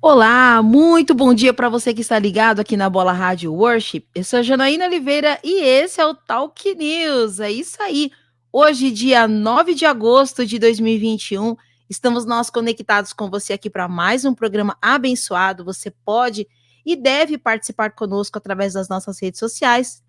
Olá, muito bom dia para você que está ligado aqui na Bola Rádio Worship. Eu sou a Janaína Oliveira e esse é o Talk News. É isso aí. Hoje, dia 9 de agosto de 2021, estamos nós conectados com você aqui para mais um programa abençoado. Você pode e deve participar conosco através das nossas redes sociais.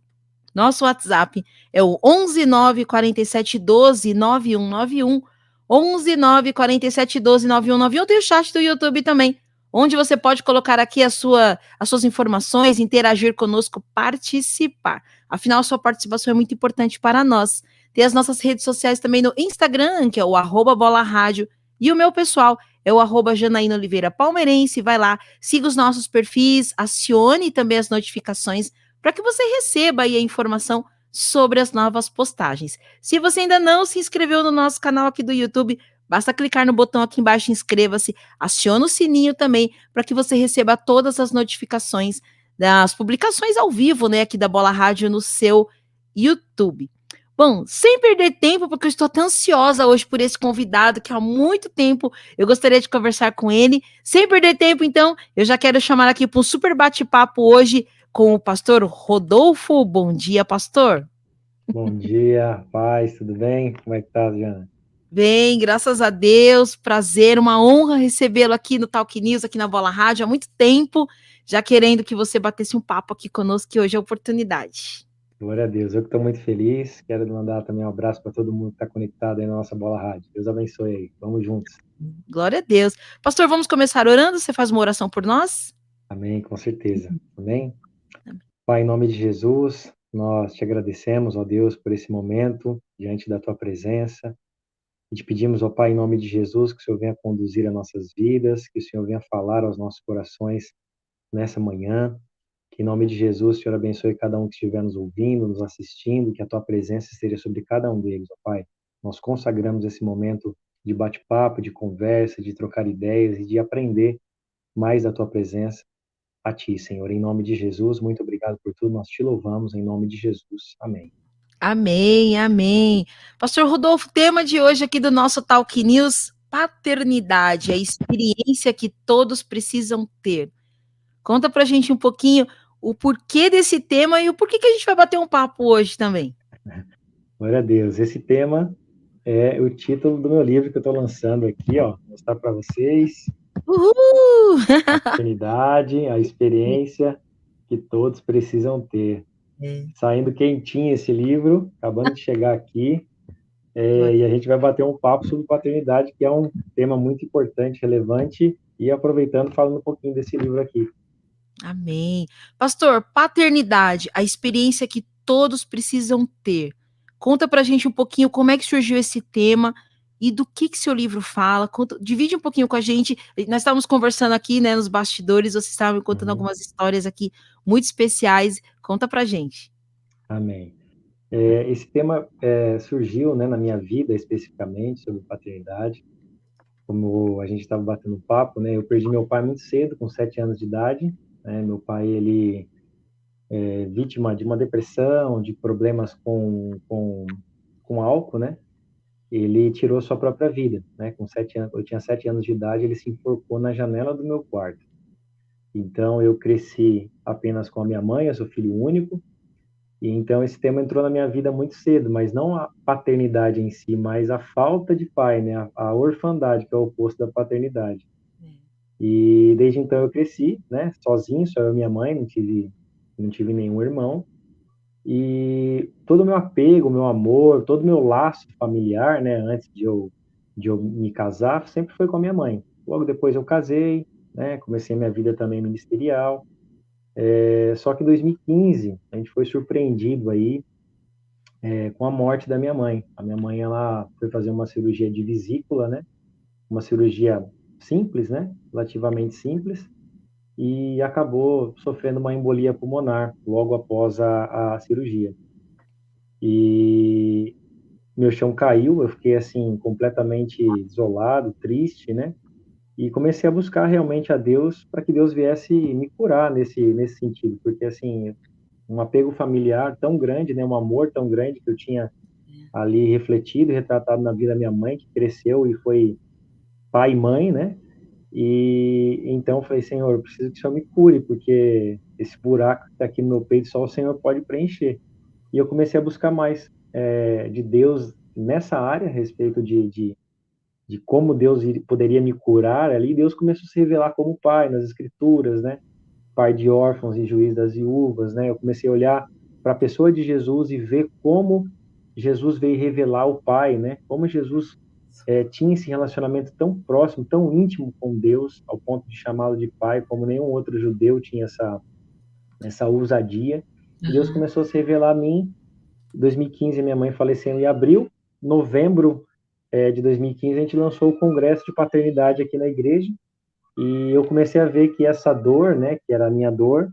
Nosso WhatsApp é o 11 947 12 9191. 11 947 12 9191. Tem o chat do YouTube também, onde você pode colocar aqui as suas informações, interagir conosco, participar. Afinal, sua participação é muito importante para nós. Tem as nossas redes sociais também no Instagram, que é o @Bola Rádio, e o meu pessoal é o @Janaína Oliveira Palmeirense. Vai lá, siga os nossos perfis, acione também as notificações para que você receba aí a informação sobre as novas postagens. Se você ainda não se inscreveu no nosso canal aqui do YouTube, basta clicar no botão aqui embaixo, inscreva-se, aciona o sininho também para que você receba todas as notificações das publicações ao vivo, né, aqui da Bola Rádio no seu YouTube. Bom, sem perder tempo, porque eu estou até ansiosa hoje por esse convidado que há muito tempo eu gostaria de conversar com ele. Sem perder tempo, então, eu já quero chamar aqui para um super bate-papo hoje com o pastor Rodolfo. Bom dia, pastor. Bom dia, paz, tudo bem? Como é que tá, Diana? Bem, graças a Deus, prazer, uma honra recebê-lo aqui no Talk News, aqui na Bola Rádio, há muito tempo, já querendo que você batesse um papo aqui conosco, que hoje é a oportunidade. Glória a Deus, eu que estou muito feliz. Quero mandar também um abraço para todo mundo que está conectado aí na nossa Bola Rádio. Deus abençoe aí. Vamos juntos. Glória a Deus. Pastor, vamos começar orando? Você faz uma oração por nós? Amém, com certeza. Amém? Pai, em nome de Jesus, nós te agradecemos, ó Deus, por esse momento diante da tua presença. E te pedimos, ó Pai, em nome de Jesus, que o Senhor venha conduzir as nossas vidas, que o Senhor venha falar aos nossos corações nessa manhã. Que em nome de Jesus, o Senhor abençoe cada um que estiver nos ouvindo, nos assistindo, que a tua presença esteja sobre cada um deles, ó Pai. Nós consagramos esse momento de bate-papo, de conversa, de trocar ideias e de aprender mais da tua presença a ti, Senhor. Em nome de Jesus, muito obrigado por tudo. Nós te louvamos em nome de Jesus. Amém. Amém, amém. Pastor Rodolfo, tema de hoje aqui do nosso Talk News, paternidade, a experiência que todos precisam ter. Conta pra gente um pouquinho o porquê desse tema e o porquê que a gente vai bater um papo hoje também. Glória a Deus. Esse tema é o título do meu livro que eu estou lançando aqui, ó. Vou mostrar para vocês. Uhul! A paternidade, a experiência que todos precisam ter. É, Saindo quentinho esse livro, acabando de chegar aqui, glória. e a gente vai bater um papo sobre paternidade, que é um tema muito importante, relevante, e aproveitando, falando um pouquinho desse livro aqui. Amém. Pastor, paternidade, a experiência que todos precisam ter. Conta pra gente um pouquinho como é que surgiu esse tema e do que seu livro fala. Conta, divide um pouquinho com a gente. Nós estávamos conversando aqui, né, nos bastidores, você estava me contando Uhum. algumas histórias aqui muito especiais. Conta pra gente. Amém. Esse tema surgiu, né, na minha vida, especificamente, sobre paternidade. Como a gente estava batendo papo, né, eu perdi meu pai muito cedo, com 7 anos de idade. Né, meu pai, ele é vítima de uma depressão, de problemas com álcool, né? Ele tirou sua própria vida, né? Com 7 anos, eu tinha 7 anos de idade, ele se enforcou na janela do meu quarto. Então eu cresci apenas com a minha mãe, eu sou filho único, e então esse tema entrou na minha vida muito cedo, mas não a paternidade em si, mas a falta de pai, né? A orfandade, que é o oposto da paternidade. E desde então eu cresci, né? Sozinho, só eu e minha mãe, não tive nenhum irmão. E todo o meu apego, meu amor, todo o meu laço familiar, né, antes de eu me casar, sempre foi com a minha mãe. Logo depois eu casei, né, comecei minha vida também ministerial. Só que em 2015 a gente foi surpreendido aí com a morte da minha mãe. A minha mãe, ela foi fazer uma cirurgia de vesícula, né, uma cirurgia simples, né, relativamente simples, e acabou sofrendo uma embolia pulmonar logo após a cirurgia. E meu chão caiu, eu fiquei assim completamente isolado, triste, né? E comecei a buscar realmente a Deus para que Deus viesse me curar nesse sentido, porque assim, um apego familiar tão grande, né, um amor tão grande que eu tinha ali refletido e retratado na vida da minha mãe, que cresceu e foi pai e mãe, né? E então eu falei, Senhor, eu preciso que o Senhor me cure, porque esse buraco que está aqui no meu peito só o Senhor pode preencher. E eu comecei a buscar mais de Deus nessa área, a respeito de como Deus poderia me curar ali. Deus começou a se revelar como Pai nas Escrituras, né? Pai de órfãos e juiz das viúvas, né? Eu comecei a olhar para a pessoa de Jesus e ver como Jesus veio revelar o Pai, né? Como Jesus tinha esse relacionamento tão próximo, tão íntimo com Deus, ao ponto de chamá-lo de Pai, como nenhum outro judeu tinha essa ousadia. E Deus Aham. começou a se revelar a mim. Em 2015, minha mãe faleceu em abril. Novembro de 2015, a gente lançou o congresso de paternidade aqui na igreja. E eu comecei a ver que essa dor, né, que era a minha dor,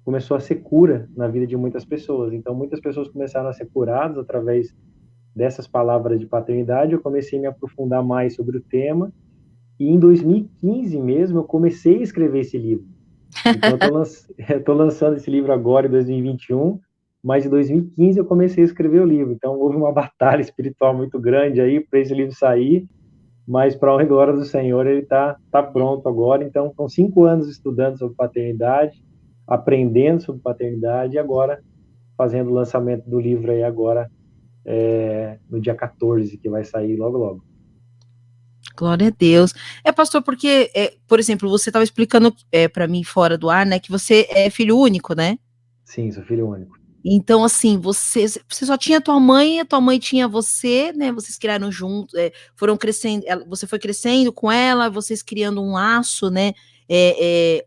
começou a ser cura na vida de muitas pessoas. Então, muitas pessoas começaram a ser curadas através dessas palavras de paternidade. Eu comecei a me aprofundar mais sobre o tema. E em 2015 mesmo, eu comecei a escrever esse livro. Então, eu tô lançando esse livro agora, em 2021, mas em 2015 eu comecei a escrever o livro. Então, houve uma batalha espiritual muito grande aí para esse livro sair, mas para a honra e glória do Senhor, ele tá pronto agora. Então, são 5 anos estudando sobre paternidade, aprendendo sobre paternidade, e agora fazendo o lançamento do livro aí agora, no dia 14, que vai sair logo, logo. Glória a Deus. Pastor, porque, por exemplo, você estava explicando para mim fora do ar, né, que você é filho único, né? Sim, sou filho único. Então, assim, você só tinha a tua mãe tinha você, né? Vocês criaram juntos, foram crescendo, você foi crescendo com ela, vocês criando um laço, né?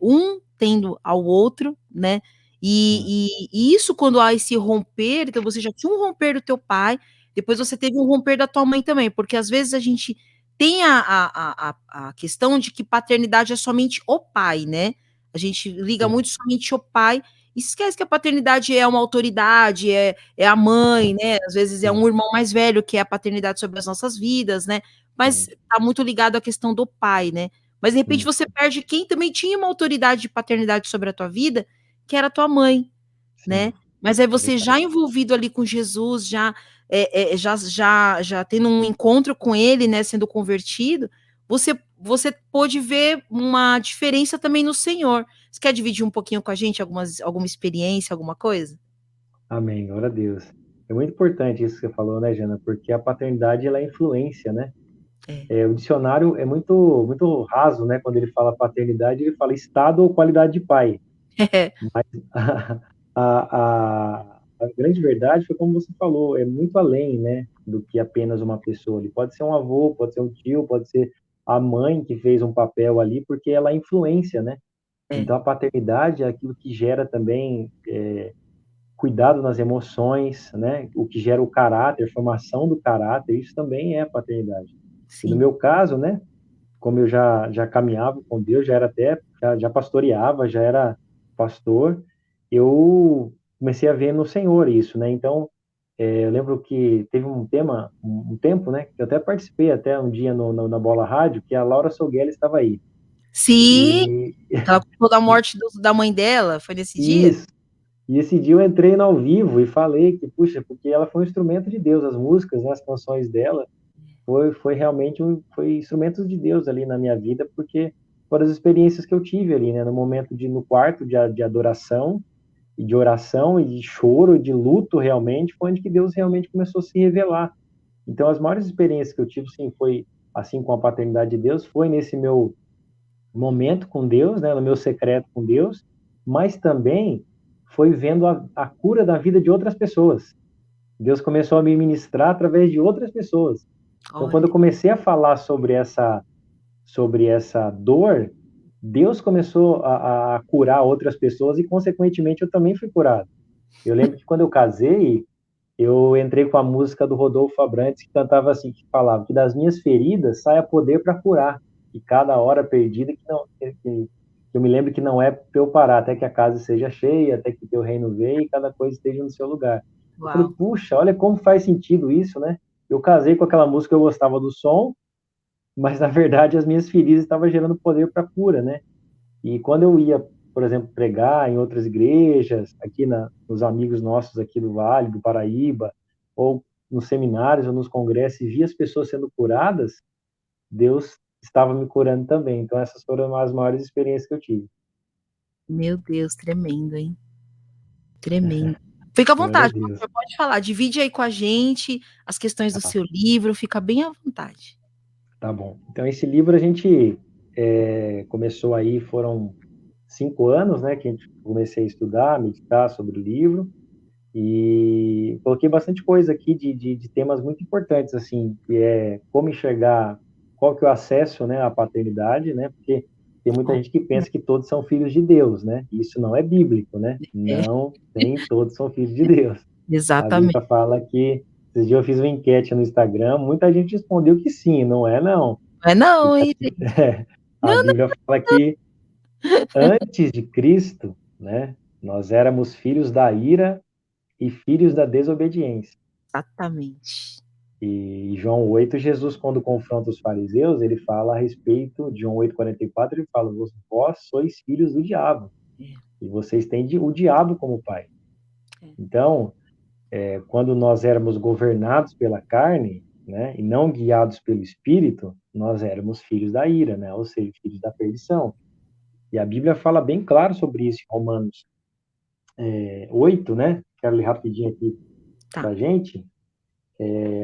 Um tendo ao outro, né? Sim, E isso, quando há esse romper, então você já tinha um romper do teu pai, depois você teve um romper da tua mãe também, porque às vezes a gente tem a questão de que paternidade é somente o pai, né? A gente liga sim, muito somente o pai, esquece que a paternidade é uma autoridade, é a mãe, né? Às vezes é um sim, irmão mais velho que é a paternidade sobre as nossas vidas, né? Mas sim, tá muito ligado à questão do pai, né? Mas de repente sim, você perde quem também tinha uma autoridade de paternidade sobre a tua vida, que era a tua mãe, sim, né? Mas aí é você verdade. já envolvido ali com Jesus, já tendo um encontro com ele, né? Sendo convertido, você pôde ver uma diferença também no Senhor. Você quer dividir um pouquinho com a gente alguma experiência, alguma coisa? Amém, glória a Deus. É muito importante isso que você falou, né, Jana? Porque a paternidade, ela é influência, né? É. O dicionário é muito, muito raso, né? Quando ele fala paternidade, ele fala estado ou qualidade de pai. A grande verdade foi como você falou, é muito além, né, do que apenas uma pessoa. Ele pode ser um avô, pode ser um tio, pode ser a mãe que fez um papel ali, porque ela é influência, né? É, Então a paternidade é aquilo que gera também cuidado nas emoções, né? O que gera o caráter, formação do caráter, isso também é paternidade. E no sim. meu caso, né, como eu já caminhava com Deus, já era até, já pastoreava, já era pastor, eu comecei a ver no Senhor isso, né? Então, eu lembro que teve um tempo, né, que eu até participei até um dia na Bola Rádio, que a Laura Sogueli estava aí. Sim, E, que ela contou da morte da mãe dela, foi nesse dia? isso, e esse dia eu entrei no ao vivo e falei que, puxa, porque ela foi um instrumento de Deus, as músicas, né, as canções dela, foi realmente foi instrumentos de Deus ali na minha vida, porque foram as experiências que eu tive ali, né, no momento no quarto de adoração e de oração e de choro e de luto realmente, foi onde que Deus realmente começou a se revelar. Então as maiores experiências que eu tive, sim, foi assim com a paternidade de Deus, foi nesse meu momento com Deus, né, no meu secreto com Deus, mas também foi vendo a cura da vida de outras pessoas. Deus começou a me ministrar através de outras pessoas. Então, quando eu Olha, comecei a falar sobre essa dor, Deus começou a curar outras pessoas e, consequentemente, eu também fui curado. Eu lembro que quando eu casei, eu entrei com a música do Rodolfo Abrantes, que cantava assim, que falava que das minhas feridas saia poder para curar, e cada hora perdida que não que eu me lembro que não é para eu parar, até que a casa seja cheia, até que teu reino venha e cada coisa esteja no seu lugar. Eu falei, uau. puxa, olha como faz sentido isso, né? Eu casei com aquela música, eu gostava do som, mas na verdade as minhas feridas estavam gerando poder para cura, né? E quando eu ia, por exemplo, pregar em outras igrejas, aqui nos amigos nossos aqui do Vale, do Paraíba, ou nos seminários ou nos congressos, e via as pessoas sendo curadas, Deus estava me curando também. Então essas foram as maiores experiências que eu tive. Meu Deus, tremendo, hein? Tremendo. Fica à Glória a vontade, Deus. pastor, pode falar. Divide aí com a gente as questões do Tá, seu livro, fica bem à vontade. tá bom. Então esse livro a gente começou aí, foram 5 anos, né, que a gente comecei a estudar, meditar sobre o livro, e coloquei bastante coisa aqui de temas muito importantes, assim, que é como enxergar, qual que é o acesso, né, à paternidade, né, porque tem muita gente que pensa que todos são filhos de Deus, né, e isso não é bíblico, né, É, não, nem todos são filhos de Deus. A exatamente. Bíblia fala que, esses dias eu fiz uma enquete no Instagram, muita gente respondeu que sim, não é não, Não é não, porque hein, gente. a Não, não. Bíblia fala que antes de Cristo, né, nós éramos filhos da ira e filhos da desobediência. Exatamente. E João 8, Jesus, quando confronta os fariseus, ele fala a respeito, de João 8,44, ele fala, vós sois filhos do diabo, É, e vocês têm o diabo como pai. é. Então, quando nós éramos governados pela carne, né, e não guiados pelo Espírito, nós éramos filhos da ira, né, ou seja, filhos da perdição. E a Bíblia fala bem claro sobre isso em Romanos 8, né? Quero ler rapidinho aqui Tá. para a gente.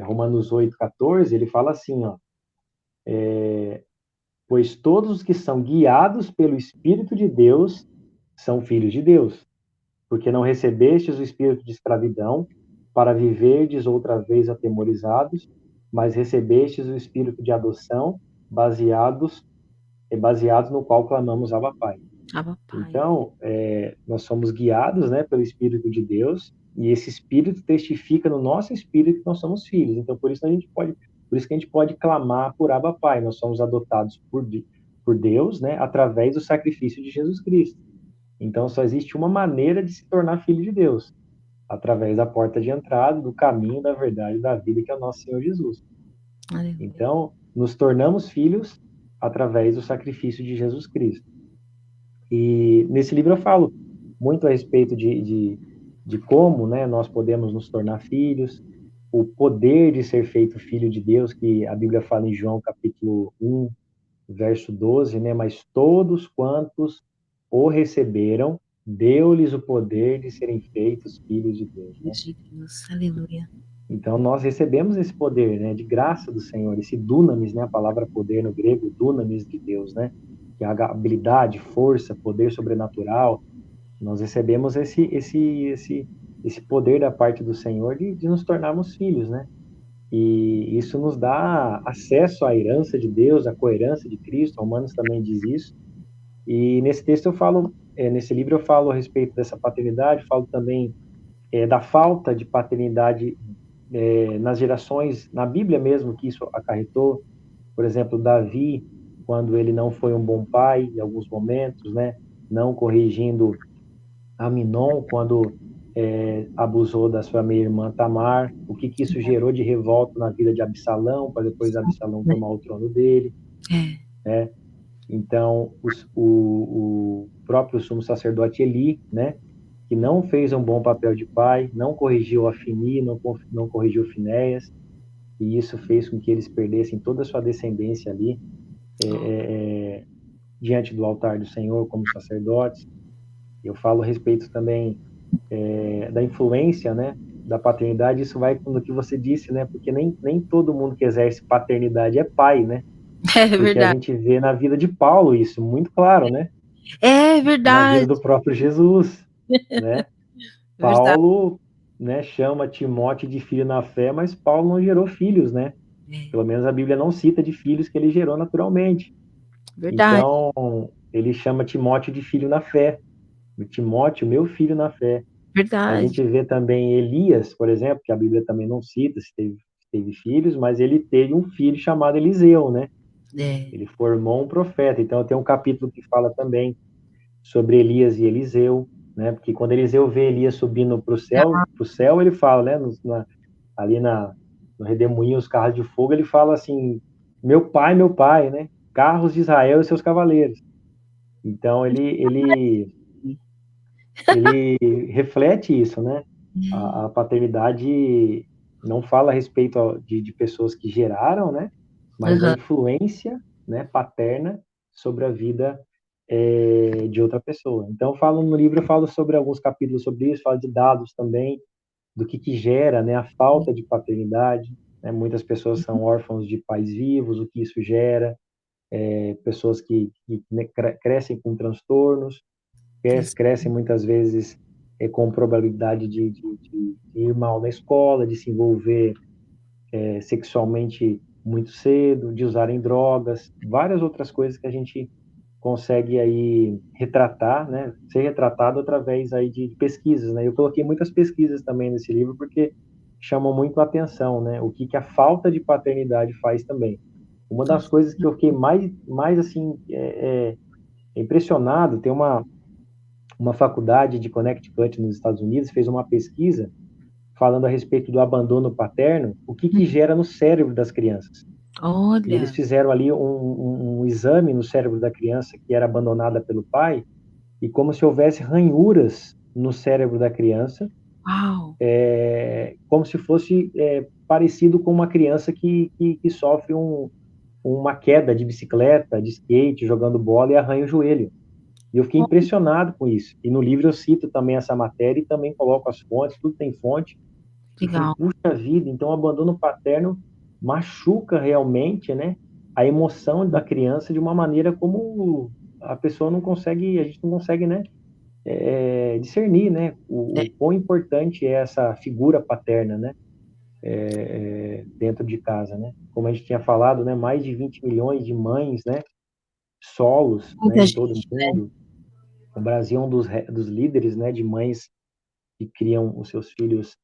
Romanos 8, 14, ele fala assim, ó, pois todos os que são guiados pelo Espírito de Deus são filhos de Deus, porque não recebestes o espírito de escravidão para viverdes outra vez atemorizados, mas recebestes o espírito de adoção, baseados no qual clamamos Abba Pai. Abba, Pai. Então, nós somos guiados, né, pelo Espírito de Deus, e esse Espírito testifica no nosso espírito que nós somos filhos. Então, por isso que a gente pode clamar por Abba Pai. Nós somos adotados por Deus, né, através do sacrifício de Jesus Cristo. Então, só existe uma maneira de se tornar filho de Deus, através da porta de entrada, do caminho, da verdade, da vida, que é o nosso Senhor Jesus. Aleluia. Então, nos tornamos filhos através do sacrifício de Jesus Cristo. E nesse livro eu falo muito a respeito de como, né, nós podemos nos tornar filhos, o poder de ser feito filho de Deus, que a Bíblia fala em João capítulo 1, verso 12, né, mas todos quantos o receberam, deu-lhes o poder de serem feitos filhos de Deus, né? De Deus. Aleluia. Então nós recebemos esse poder, né, de graça do Senhor, esse dunamis, né, a palavra poder no grego, dunamis de Deus, né, que é a habilidade, força, poder sobrenatural. Nós recebemos esse poder da parte do Senhor de nos tornarmos filhos, né? E isso nos dá acesso à herança de Deus, à coerência de Cristo. Romanos também diz isso. E nesse texto eu falo, nesse livro eu falo a respeito dessa paternidade, falo também da falta de paternidade nas gerações, na Bíblia mesmo, que isso acarretou. Por exemplo, Davi, quando ele não foi um bom pai em alguns momentos, né? Não corrigindo Aminon, quando abusou da sua meia-irmã Tamar, o que isso gerou de revolta na vida de Absalão, para depois Absalão tomar o trono dele, É. né? Então, o próprio sumo sacerdote Eli, né, que não fez um bom papel de pai, não corrigiu Afini, não corrigiu Finéias, e isso fez com que eles perdessem toda a sua descendência ali diante do altar do Senhor como sacerdotes. Eu falo a respeito também da influência, né, da paternidade. Isso vai no que você disse, né, porque nem todo mundo que exerce paternidade é pai, né? É Porque a verdade. gente vê na vida de Paulo isso muito claro, né? É Na vida verdade. do próprio Jesus, né? Verdade. Paulo, né, chama Timóteo de filho na fé, mas Paulo não gerou filhos, né? É Pelo menos a Bíblia não cita de filhos que ele gerou naturalmente. verdade. Então, ele chama Timóteo de filho na fé. Timóteo, meu filho na fé. A Verdade. gente vê também Elias, por exemplo, que a Bíblia também não cita se teve filhos, mas ele teve um filho chamado Eliseu, né? É. Ele formou um profeta. Então, tem um capítulo que fala também sobre Elias e Eliseu, né? Porque quando Eliseu vê Elias subindo para o céu, ele fala, né? Ali no redemoinho, os carros de fogo, ele fala assim: meu pai, né? Carros de Israel e seus cavaleiros. Então, ele reflete isso, né? A paternidade não fala a respeito de pessoas que geraram, né? Mas da Aham. influência né, paterna sobre a vida de outra pessoa. Então, no livro eu falo sobre alguns capítulos sobre isso, falo de dados também, do que gera, né, a falta de paternidade, né? Muitas pessoas são órfãos de pais vivos, o que isso gera, pessoas que né, crescem com transtornos, crescem muitas vezes com probabilidade de ir mal na escola, de se envolver sexualmente muito cedo, de usarem drogas, várias outras coisas que a gente consegue aí retratar, né, ser retratado através aí de pesquisas, né? Eu coloquei muitas pesquisas também nesse livro porque chamam muito a atenção, né? O que a falta de paternidade faz também. Uma das coisas que eu fiquei mais assim impressionado, tem uma faculdade de Connecticut nos Estados Unidos fez uma pesquisa falando a respeito do abandono paterno, o que gera no cérebro das crianças. E eles Olha. fizeram ali um exame no cérebro da criança que era abandonada pelo pai, e como se houvesse ranhuras no cérebro da criança, Uau! como se fosse parecido com uma criança que sofre uma queda de bicicleta, de skate, jogando bola e arranha o joelho. E eu fiquei impressionado com isso. E no livro eu cito também essa matéria e também coloco as fontes, tudo tem fonte. E falei, Legal. puxa vida, então o abandono paterno machuca realmente, né, a emoção da criança de uma maneira como a pessoa não consegue, a gente não consegue, né, discernir, né, É, o quão importante é essa figura paterna, né, dentro de casa, né. Como a gente tinha falado, né, mais de 20 milhões de mães, né, solos, né, muita em todo gente, o mundo. O Brasil é um dos líderes, né, de mães que criam os seus filhos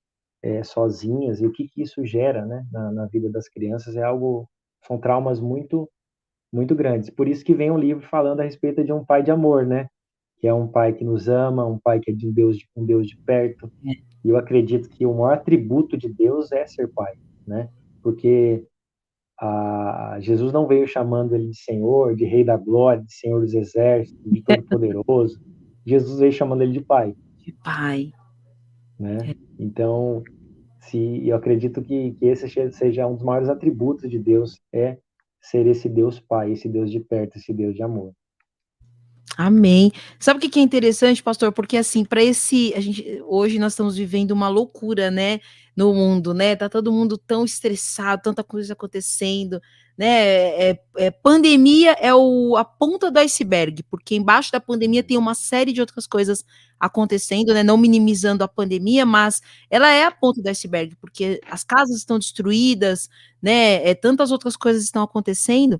sozinhas, e o que isso gera, né, na vida das crianças é algo, são traumas muito grandes. Por isso que vem um livro falando a respeito de um pai de amor, né, que é um pai que nos ama, um pai que é de um Deus de perto. né. E eu acredito que o maior atributo de Deus é ser pai, né, porque Jesus não veio chamando ele de Senhor, de Rei da Glória, de Senhor dos Exércitos, de Todo-Poderoso. Jesus veio chamando ele de pai, De pai. né? Então, se eu acredito que esse seja um dos maiores atributos de Deus, é ser esse Deus Pai, esse Deus de perto, esse Deus de amor. Amém. Sabe o que que é interessante, pastor? Porque assim, para esse a gente hoje nós estamos vivendo uma loucura, né, no mundo, né, tá todo mundo tão estressado, tanta coisa acontecendo, né, pandemia é a ponta do iceberg, porque embaixo da pandemia tem uma série de outras coisas acontecendo, né, não minimizando a pandemia, mas ela é a ponta do iceberg, porque as casas estão destruídas, né, tantas outras coisas estão acontecendo,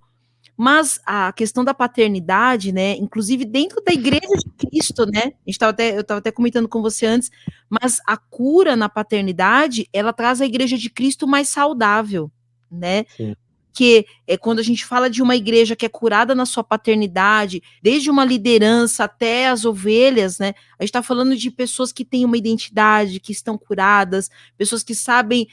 mas a questão da paternidade, né, inclusive dentro da igreja de Cristo, né, eu estava até comentando com você antes, mas a cura na paternidade, ela traz a igreja de Cristo mais saudável, né, Sim, que é quando a gente fala de uma igreja que é curada na sua paternidade, desde uma liderança até as ovelhas, né? A gente está falando de pessoas que têm uma identidade, que estão curadas, pessoas que sabem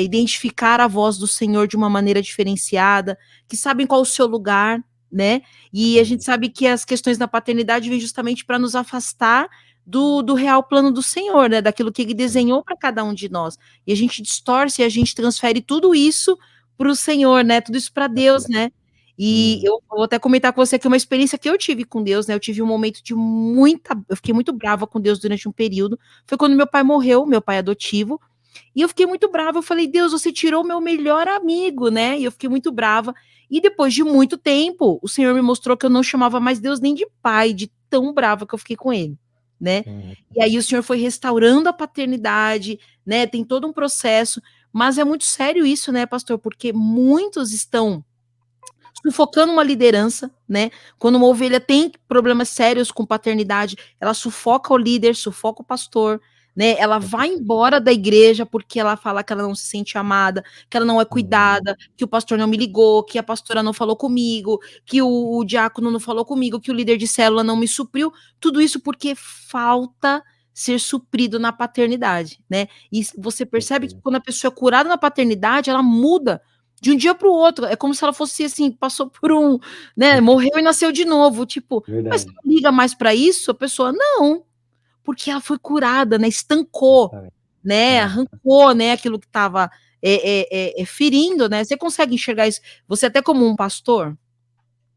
identificar a voz do Senhor de uma maneira diferenciada, que sabem qual o seu lugar, né? E a gente amém. sabe que as questões da paternidade vêm justamente para nos afastar do real plano do Senhor, né? Daquilo que Ele Sim, desenhou para cada um de nós. E a gente distorce, e a gente transfere tudo isso para o Senhor, né, tudo isso para Deus, né. E Hum, eu vou até comentar com você aqui uma experiência que eu tive com Deus, né, eu tive um momento de muita eu fiquei muito brava com Deus durante um período, foi quando meu pai morreu, meu pai adotivo, e eu fiquei muito brava, eu falei: "Deus, você tirou meu melhor amigo", né, e eu fiquei muito brava. E depois de muito tempo, o Senhor me mostrou que eu não chamava mais Deus nem de pai, de tão brava que eu fiquei com ele, né. hum, E aí o Senhor foi restaurando a paternidade, né, tem todo um processo, mas é muito sério isso, né, pastor, porque muitos estão sufocando uma liderança, né? Quando uma ovelha tem problemas sérios com paternidade, ela sufoca o líder, sufoca o pastor, né? Ela com vai certeza. embora da igreja porque ela fala que ela não se sente amada, que ela não é Uhum, cuidada, que o pastor não me ligou, que a pastora não falou comigo, que o diácono não falou comigo, que o líder de célula não me supriu. Tudo isso porque falta ser suprido na paternidade, né? E você com percebe que certeza. quando a pessoa é curada na paternidade, ela muda de um dia para o outro, é como se ela fosse assim, passou por né, morreu e nasceu de novo, tipo, mas você Verdade, não liga mais para isso? A pessoa: "Não", porque ela foi curada, né, estancou, exatamente. né, Aham, arrancou, né, aquilo que estava, ferindo, né? Você consegue enxergar isso? Você até como um pastor?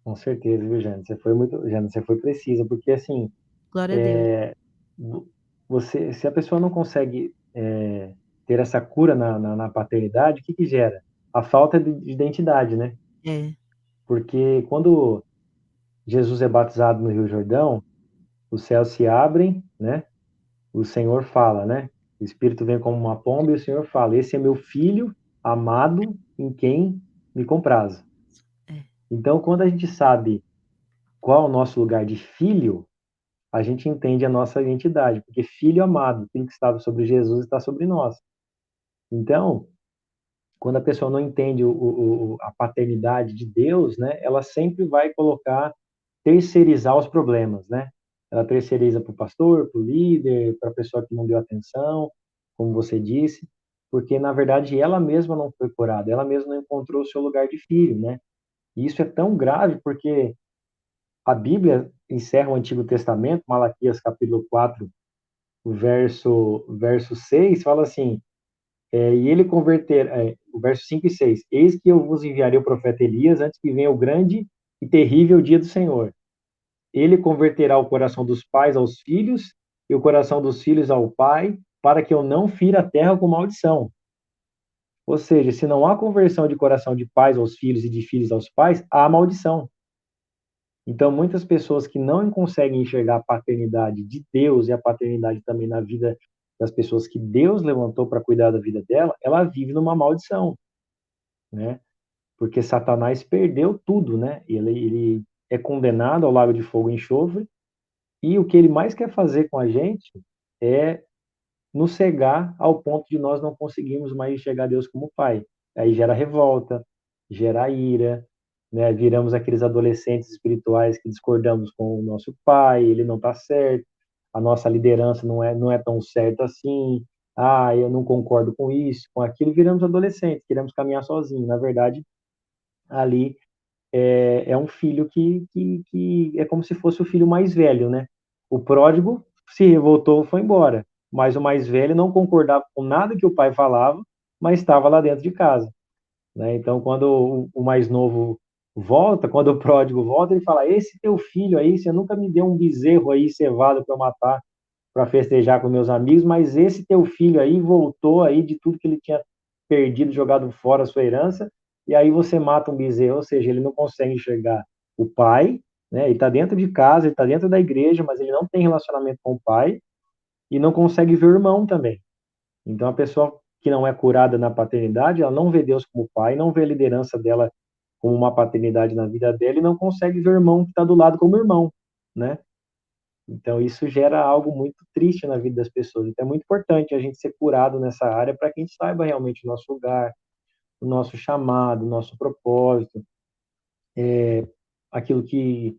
Com certeza, viu, Jana? Jana, você foi precisa, porque assim, Glória a Deus. se a pessoa não consegue ter essa cura na paternidade, o que que gera? A falta de identidade, né? É, Porque quando Jesus é batizado no Rio Jordão, os céus se abrem, né? O Senhor fala, né? O Espírito vem como uma pomba e o Senhor fala: Esse é meu filho amado em quem me comprazo. é, Então, quando a gente sabe qual é o nosso lugar de filho, a gente entende a nossa identidade, porque filho amado, filho que estava sobre Jesus está sobre nós. Então, quando a pessoa não entende a paternidade de Deus, né, ela sempre vai colocar, terceirizar os problemas, né? Ela terceiriza para o pastor, para o líder, para a pessoa que não deu atenção, como você disse, porque na verdade ela mesma não foi curada, ela mesma não encontrou o seu lugar de filho, né? E isso é tão grave porque a Bíblia encerra o Antigo Testamento, Malaquias capítulo 4, o verso 6, fala assim: e ele converter, o verso 5 e 6, eis que eu vos enviarei o profeta Elias antes que venha o grande e terrível dia do Senhor. Ele converterá o coração dos pais aos filhos e o coração dos filhos ao pai, para que eu não fira a terra com maldição. Ou seja, se não há conversão de coração de pais aos filhos e de filhos aos pais, há maldição. Então, muitas pessoas que não conseguem enxergar a paternidade de Deus e a paternidade também na vida das pessoas que Deus levantou para cuidar da vida dela, ela vive numa maldição, né? Porque Satanás perdeu tudo, né? Ele é condenado ao lago de fogo e enxofre, e o que ele mais quer fazer com a gente é nos cegar ao ponto de nós não conseguirmos mais enxergar Deus como Pai. Aí gera revolta, gera ira, né? Viramos aqueles adolescentes espirituais que discordamos com o nosso pai, ele não está certo, a nossa liderança não é tão certa assim, eu não concordo com isso, com aquilo, viramos adolescentes, queremos caminhar sozinhos. Na verdade, ali é um filho que é como se fosse o filho mais velho, né? O pródigo se revoltou, foi embora, mas o mais velho não concordava com nada que o pai falava, mas estava lá dentro de casa, né? Então, quando o mais novo volta, quando o pródigo volta, ele fala: Esse teu filho aí, você nunca me deu um bezerro aí cevado para eu matar, para festejar com meus amigos, mas esse teu filho aí voltou aí de tudo que ele tinha perdido, jogado fora a sua herança, e aí você mata um bezerro, ou seja, ele não consegue enxergar o pai, né? Ele está dentro de casa, ele está dentro da igreja, mas ele não tem relacionamento com o pai e não consegue ver o irmão também. Então a pessoa que não é curada na paternidade, ela não vê Deus como pai, não vê a liderança dela como uma paternidade na vida dela e não consegue ver o irmão que está do lado como irmão, né? Então, isso gera algo muito triste na vida das pessoas. Então, é muito importante a gente ser curado nessa área para que a gente saiba realmente o nosso lugar, o nosso chamado, o nosso propósito, aquilo que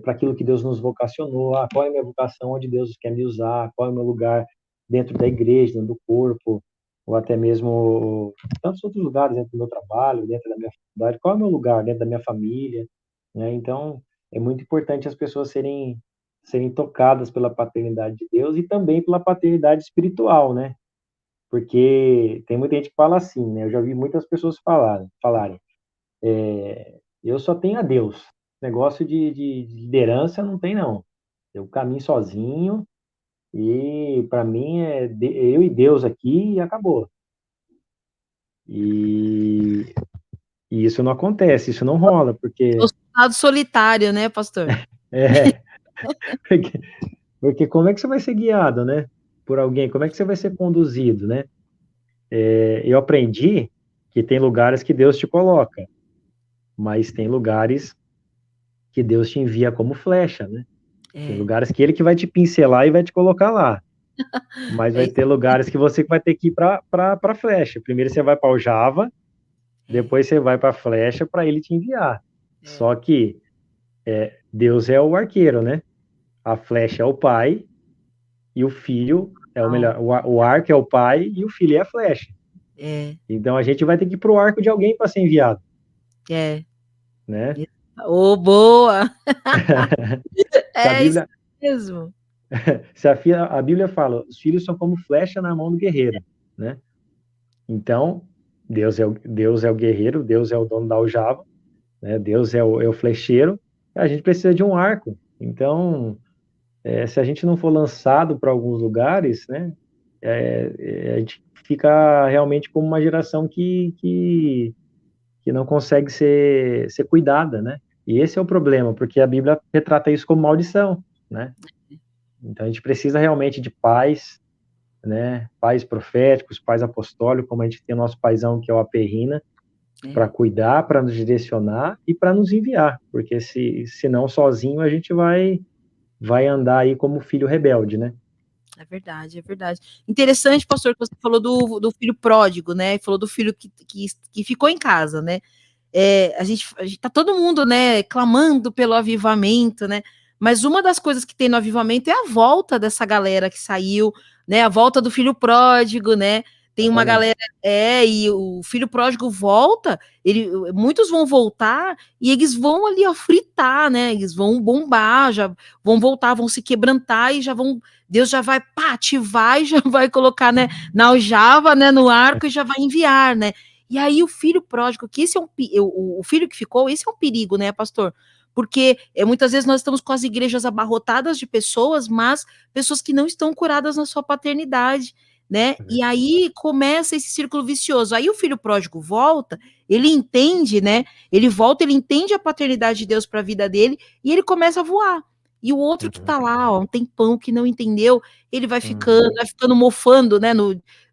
para aquilo que Deus nos vocacionou. Qual é a minha vocação, onde Deus quer me usar, qual é o meu lugar dentro da igreja, dentro do corpo, ou até mesmo tantos outros lugares, dentro do meu trabalho, dentro da minha faculdade, qual é o meu lugar dentro da minha família, né? Então, é muito importante as pessoas serem tocadas pela paternidade de Deus e também pela paternidade espiritual, né? Porque tem muita gente que fala assim, né? Eu já vi muitas pessoas falarem, eu só tenho a Deus. Negócio de liderança não tem, não. Eu caminho sozinho e para mim eu e Deus aqui e acabou. E, e isso não acontece, isso não rola, É o porque soldado solitário, né, pastor? é, porque, porque como é que você vai ser guiado, né? Por alguém? Como é que você vai ser conduzido, né? Eu aprendi que tem lugares que Deus te coloca, mas tem lugares que Deus te envia como flecha, né? Tem É, lugares que ele que vai te pincelar e vai te colocar lá. Mas é vai isso ter lugares que você vai ter que ir para flecha. Primeiro você vai para o Java, é, depois você vai para a flecha para ele te enviar. é, Só que Deus é o arqueiro, né? A flecha é o pai e o filho é o uau, melhor. O arco é o pai e o filho é a flecha. é, Então a gente vai ter que ir para o arco de alguém para ser enviado, é. né? Ô, boa! Se a É isso Bíblia, mesmo. se a Bíblia fala, os filhos são como flecha na mão do guerreiro, né? Então, Deus é o guerreiro, Deus é o dono da aljava, né? Deus é o flecheiro, a gente precisa de um arco. Então, se a gente não for lançado para alguns lugares, né, a gente fica realmente como uma geração que não consegue ser cuidada, né? E esse é o problema, porque a Bíblia retrata isso como maldição, né? Então a gente precisa realmente de pais, né? Pais proféticos, pais apostólicos, como a gente tem o nosso paizão que é o Aperrina, para É, cuidar, para nos direcionar e para nos enviar, porque se não sozinho a gente vai andar aí como filho rebelde, né? é verdade, é verdade. Interessante, pastor, que você falou do filho pródigo, né? Falou do filho que ficou em casa, né? A gente tá todo mundo, né, clamando pelo avivamento, né? Mas uma das coisas que tem no avivamento é a volta dessa galera que saiu, né? A volta do filho pródigo, né? Tem uma Exatamente. galera, e o filho pródigo volta, muitos vão voltar e eles vão ali, ó, fritar, né? Eles vão bombar, já vão voltar, vão se quebrantar e já vão, Deus já vai, pá, ativar e já vai colocar, né, na aljava, né, no arco e já vai enviar, né? E aí o filho pródigo, que esse é o filho que ficou, esse é um perigo, né, pastor? Porque muitas vezes nós estamos com as igrejas abarrotadas de pessoas, mas pessoas que não estão curadas na sua paternidade, né? E aí começa esse círculo vicioso. Aí o filho pródigo volta, ele entende, né? Ele volta, ele entende a paternidade de Deus para a vida dele e ele começa a voar. E o outro que Uhum, tá lá, ó, um tempão que não entendeu, ele uhum, vai ficando mofando, né?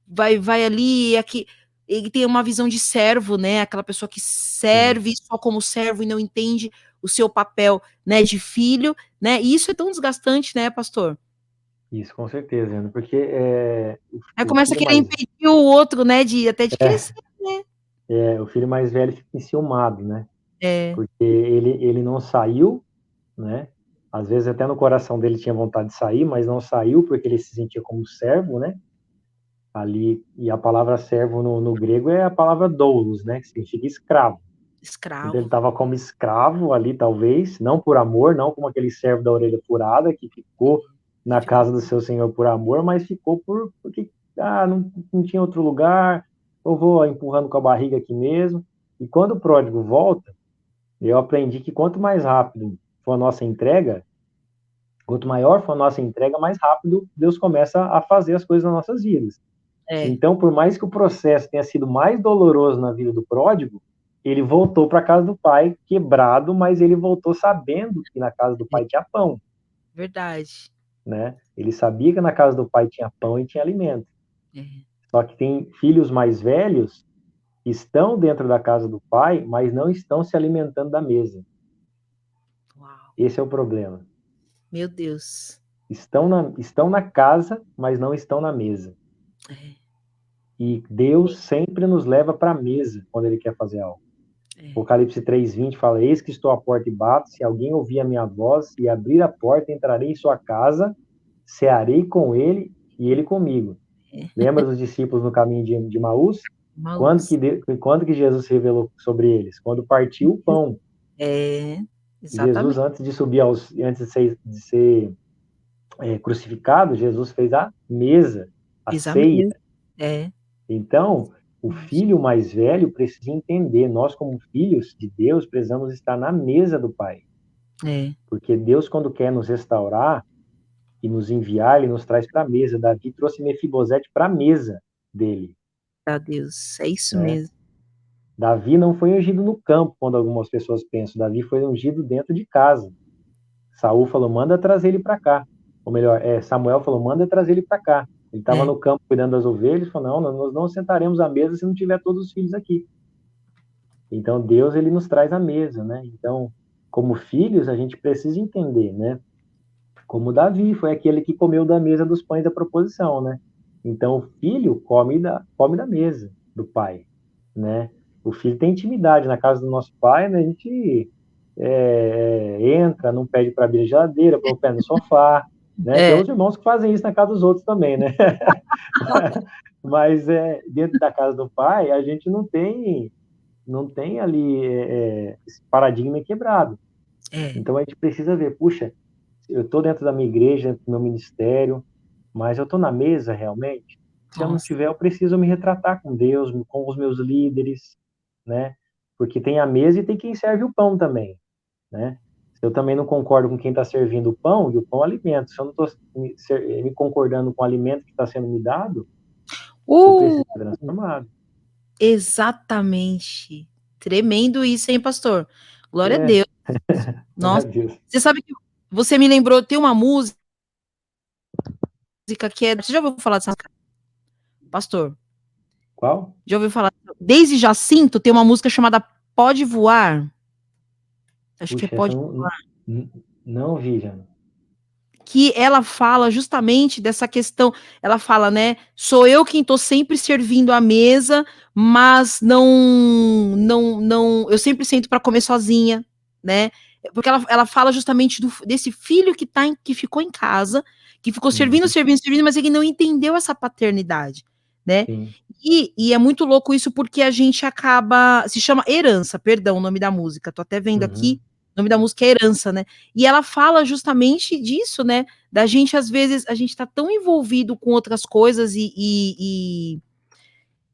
Vai ali, aqui, ele tem uma visão de servo, né? Aquela pessoa que sim. serve só como servo e não entende o seu papel, né, de filho, né? E isso é tão desgastante, né, pastor? Isso, com certeza, Ana, porque Aí o começa a filho querer mais impedir o outro, né, de até de é, crescer, né? o filho mais velho fica enciumado, né? É, Porque ele não saiu, né? Às vezes até no coração dele tinha vontade de sair, mas não saiu porque ele se sentia como servo, né? Ali, e a palavra servo no grego é a palavra doulos, né? Que significa escravo. Então ele escravo. estava como escravo ali, talvez, não por amor, não como aquele servo da orelha furada que ficou na Ficou. casa do seu senhor por amor, mas ficou porque não tinha outro lugar, eu vou empurrando com a barriga aqui mesmo. E quando o pródigo volta, eu aprendi que quanto mais rápido for a nossa entrega, quanto maior for a nossa entrega, mais rápido Deus começa a fazer as coisas nas nossas vidas. É, Então, por mais que o processo tenha sido mais doloroso na vida do pródigo, ele voltou para a casa do pai quebrado, mas ele voltou sabendo que na casa do é pai tinha pão, verdade. né? Ele sabia que na casa do pai tinha pão e tinha alimento. É. Só que tem filhos mais velhos que estão dentro da casa do pai, mas não estão se alimentando da mesa. Uau, Esse é o problema. meu Deus. Estão na casa, mas não estão na mesa. É, E Deus sempre nos leva para a mesa quando ele quer fazer algo. é. Apocalipse 3:20 fala: Eis que estou à porta e bato, se alguém ouvir a minha voz e abrir a porta, entrarei em sua casa, cearei com ele e ele comigo. É. Lembra dos discípulos no caminho de Maús? Quando que, Maús. quando que Jesus se revelou sobre eles? Quando partiu o pão. É, Jesus, exatamente. antes de subir antes de ser crucificado, Jesus fez a mesa, a Fiz a ceia. mesa. É, Então, o filho mais velho precisa entender, nós como filhos de Deus precisamos estar na mesa do Pai. é, Porque Deus, quando quer nos restaurar e nos enviar, ele nos traz para a mesa. Davi trouxe Mefibosete para a mesa dele, a Deus. É isso né? mesmo. Davi não foi ungido no campo, quando algumas pessoas pensam. Davi foi ungido dentro de casa. Saul falou, manda trazer ele para cá. Ou melhor, Samuel falou, manda trazer ele para cá. Ele estava É, no campo cuidando das ovelhas, falou, não, nós não sentaremos à mesa se não tiver todos os filhos aqui. Então Deus, ele nos traz à mesa, né? Então, como filhos, a gente precisa entender, né? Como Davi, foi aquele que comeu da mesa dos pães da proposição, né? Então, o filho come da mesa do pai, né? O filho tem intimidade na casa do nosso pai, né? A gente entra, não pede para abrir a geladeira, põe o pé no sofá, né? Tem é, uns irmãos que fazem isso na casa dos outros também, né? Mas dentro da casa do pai, a gente não tem ali esse paradigma quebrado. é, Então, a gente precisa ver, puxa, eu estou dentro da minha igreja, dentro do meu ministério, mas eu estou na mesa realmente? Se eu não tiver, eu preciso me retratar com Deus, com os meus líderes, né? Porque tem a mesa e tem quem serve o pão também, né? Se eu também não concordo com quem está servindo o pão, e o pão é alimento, se eu não estou me concordando com o alimento que está sendo me dado, eu preciso ser transformado. Exatamente. Tremendo isso, hein, pastor? Glória a Deus. Nossa, você sabe que você me lembrou, tem uma música que é... Você já ouviu falar dessa música? Pastor? Qual? Já ouviu falar? Desde Jacinto tem uma música chamada Pode Voar. Acho que é Pode Voar. Não vi, já. Que ela fala justamente dessa questão, ela fala, né, sou eu quem tô sempre servindo a mesa, mas não, eu sempre sento para comer sozinha, né, porque ela fala justamente desse filho que ficou em casa, que ficou servindo, mas ele não entendeu essa paternidade, né, e é muito louco isso porque a gente acaba, se chama Herança, perdão, o nome da música, tô até vendo aqui, o nome da música é Herança, né? E ela fala justamente disso, né? Da gente, às vezes, a gente tá tão envolvido com outras coisas e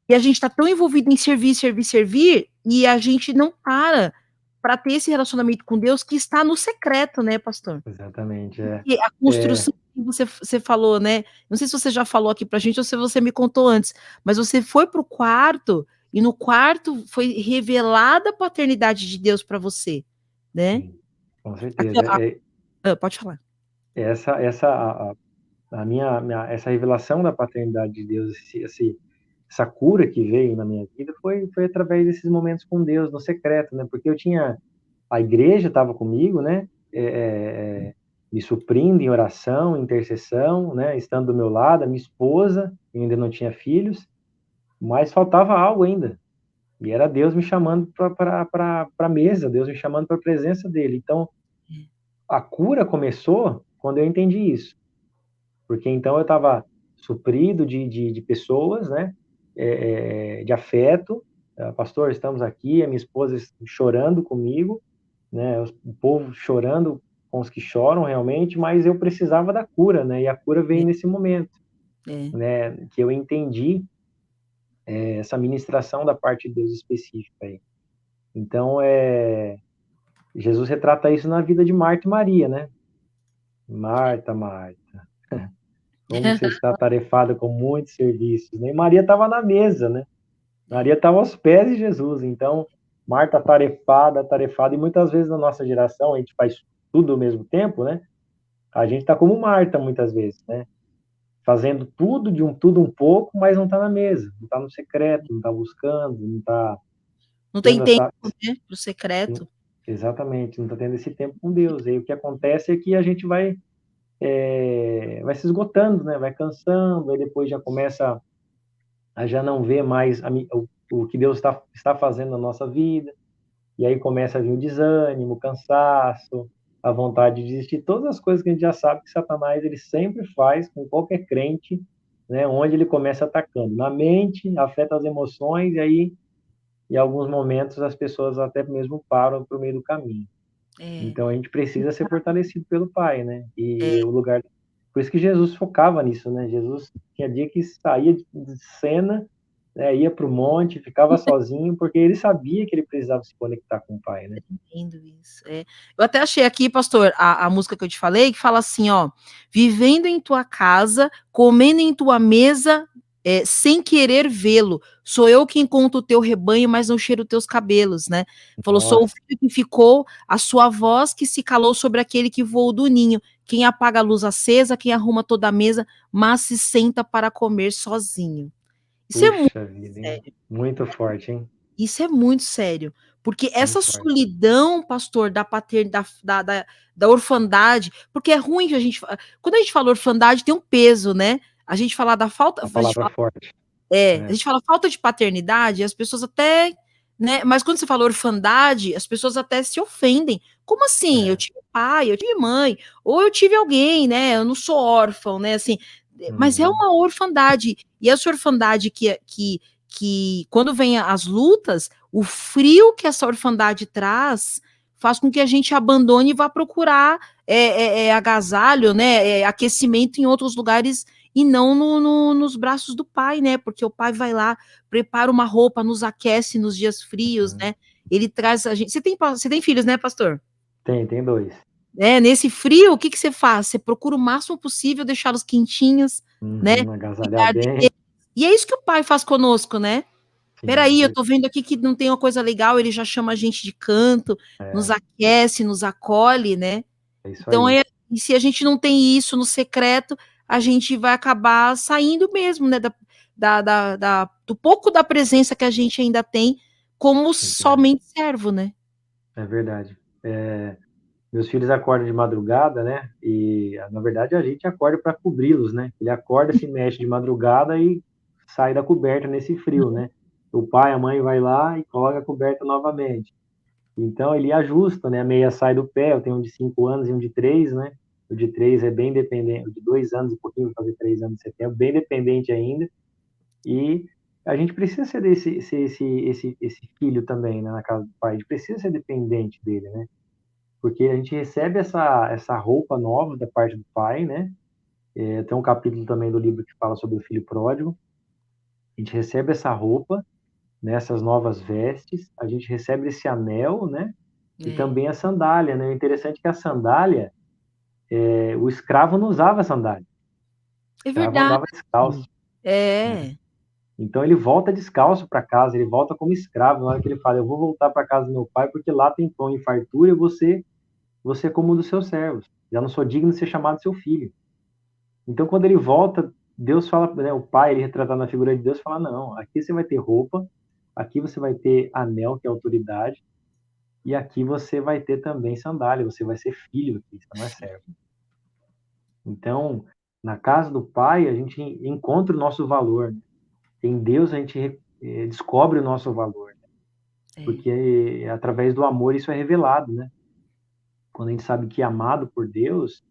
a gente tá tão envolvido em servir, e a gente não para ter esse relacionamento com Deus que está no secreto, né, pastor? Exatamente, E a construção que você falou, né? Não sei se você já falou aqui pra gente ou se você me contou antes, mas você foi pro quarto e no quarto foi revelada a paternidade de Deus para você, né? Sim, com certeza. Pode falar. Essa revelação da paternidade de Deus, essa cura que veio na minha vida foi através desses momentos com Deus no secreto, né? Porque a igreja estava comigo, né? Me suprindo em oração, intercessão, né? Estando do meu lado, a minha esposa, eu ainda não tinha filhos, mas faltava algo ainda. E era Deus me chamando para a mesa, Deus me chamando para a presença dele. Então, a cura começou quando eu entendi isso. Porque então eu estava suprido de pessoas, né? De afeto. Pastor, estamos aqui, a minha esposa chorando comigo, né? O povo chorando com os que choram realmente, mas eu precisava da cura, né? E a cura veio nesse momento, né? Que eu entendi essa ministração da parte de Deus específica aí. Então, Jesus retrata isso na vida de Marta e Maria, né? Marta, Marta, como você está atarefada com muitos serviços, né? E Maria estava na mesa, né? Maria estava aos pés de Jesus. Então, Marta atarefada, e muitas vezes na nossa geração a gente faz tudo ao mesmo tempo, né? A gente está como Marta muitas vezes, né? Fazendo tudo tudo um pouco, mas não está na mesa, não está no secreto, não está buscando, não está... Não tem tempo, né, pro secreto. Exatamente, não está tendo esse tempo com Deus. E aí o que acontece é que a gente vai se esgotando, né? Vai cansando, aí depois já começa a já não ver mais o que Deus está fazendo na nossa vida, e aí começa a vir o desânimo, o cansaço, a vontade de desistir, todas as coisas que a gente já sabe que Satanás ele sempre faz com qualquer crente, né? Onde ele começa atacando na mente, afeta as emoções, e aí em alguns momentos as pessoas até mesmo param para o meio do caminho. Então a gente precisa ser fortalecido pelo Pai, né? E o lugar... Por isso que Jesus focava nisso, né? Jesus tinha dia que saía de cena, né? Ia para o monte, ficava sozinho, porque ele sabia que ele precisava se conectar com o Pai, né? Entendo isso. Eu até achei aqui, pastor, a música que eu te falei, que fala assim, ó, vivendo em tua casa, comendo em tua mesa, sem querer vê-lo. Sou eu quem conto o teu rebanho, mas não cheiro teus cabelos, né? Falou, sou o filho que ficou, a sua voz que se calou sobre aquele que voou do ninho. Quem apaga a luz acesa, quem arruma toda a mesa, mas se senta para comer sozinho. Isso é muito sério. Muito forte, hein? Isso é muito sério, porque essa solidão, pastor, da orfandade, porque é ruim que quando a gente fala orfandade, tem um peso, né? A gente fala da falta, Uma palavra forte. a gente fala falta de paternidade, as pessoas até, né? Mas quando você fala orfandade, as pessoas até se ofendem. Como assim? Eu tive pai, eu tive mãe, ou eu tive alguém, né? Eu não sou órfão, né? Assim, mas é uma orfandade, e essa orfandade que quando vem as lutas, o frio que essa orfandade traz faz com que a gente abandone e vá procurar agasalho, né, aquecimento em outros lugares e não nos braços do pai, né? Porque o pai vai lá, prepara uma roupa, nos aquece nos dias frios, né? Ele traz a gente. Você tem filhos, né, pastor? Tem dois. Nesse frio, o que que você faz? Você procura o máximo possível deixá-los quentinhos, né? Agasalhar Cuidar bem. deles. E é isso que o pai faz conosco, né? Sim, Peraí, eu tô vendo aqui que não tem uma coisa legal, ele já chama a gente de canto, nos é, aquece, nos acolhe, né? é isso Então, aí. e se a gente não tem isso no secreto, a gente vai acabar saindo mesmo, né? Do pouco da presença que a gente ainda tem como É verdade. somente servo, né? É verdade. Meus filhos acordam de madrugada, né? E na verdade a gente acorda para cobri-los, né? Ele acorda, se mexe de madrugada e sai da coberta nesse frio, né? O pai, a mãe vai lá e coloca a coberta novamente. Então ele ajusta, né? A meia sai do pé. Eu tenho um de 5 anos e um de 3, né? O de 3 é bem dependente, o de 2 anos e pouquinho, vai fazer 3 anos em setembro, bem dependente ainda. E a gente precisa ser esse filho também, né, na casa do pai. A gente precisa ser dependente dele, né? Porque a gente recebe essa roupa nova da parte do pai, né? Tem um capítulo também do livro que fala sobre o filho pródigo. A gente recebe essa roupa, né, essas novas vestes, a gente recebe esse anel, né? E É, também a sandália, né? O interessante é que a sandália, o escravo não usava sandália. O é escravo verdade. andava descalço, né? É, Então ele volta descalço para casa, ele volta como escravo. Na hora que ele fala, eu vou voltar para casa do meu pai, porque lá tem pão e fartura e você é como um dos seus servos. Já não sou digno de ser chamado seu filho. Então, quando ele volta, Deus fala, né, o pai, ele retratado na figura de Deus, fala: não, aqui você vai ter roupa, aqui você vai ter anel, que é autoridade, e aqui você vai ter também sandália, você vai ser filho aqui, você não é servo. Então, na casa do pai, a gente encontra o nosso valor. Né? Em Deus, a gente descobre o nosso valor, né? é, Porque através do amor isso é revelado, né? Quando a gente sabe que é amado por Deus,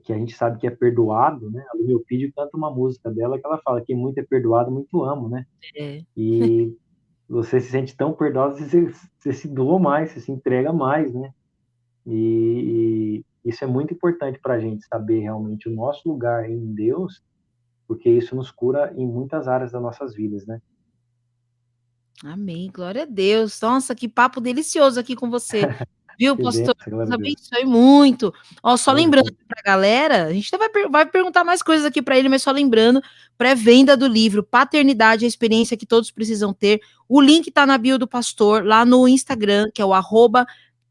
que a gente sabe que é perdoado, né? A Lu Meu canta uma música dela que ela fala que muito é perdoado, muito amo, né? é. E você se sente tão perdoado, você se doa mais, você se entrega mais, né? E isso é muito importante para a gente saber realmente o nosso lugar em Deus, porque isso nos cura em muitas áreas das nossas vidas, né? Amém, glória a Deus. Nossa, que papo delicioso aqui com você. Viu, Que pastor? benção, glória Deus a Deus. abençoe muito. Ó, só lembrando Imagina. para a galera, a gente até vai perguntar mais coisas aqui para ele, mas só lembrando, pré-venda do livro Paternidade, a experiência que todos precisam ter. O link está na bio do pastor, lá no Instagram, que é o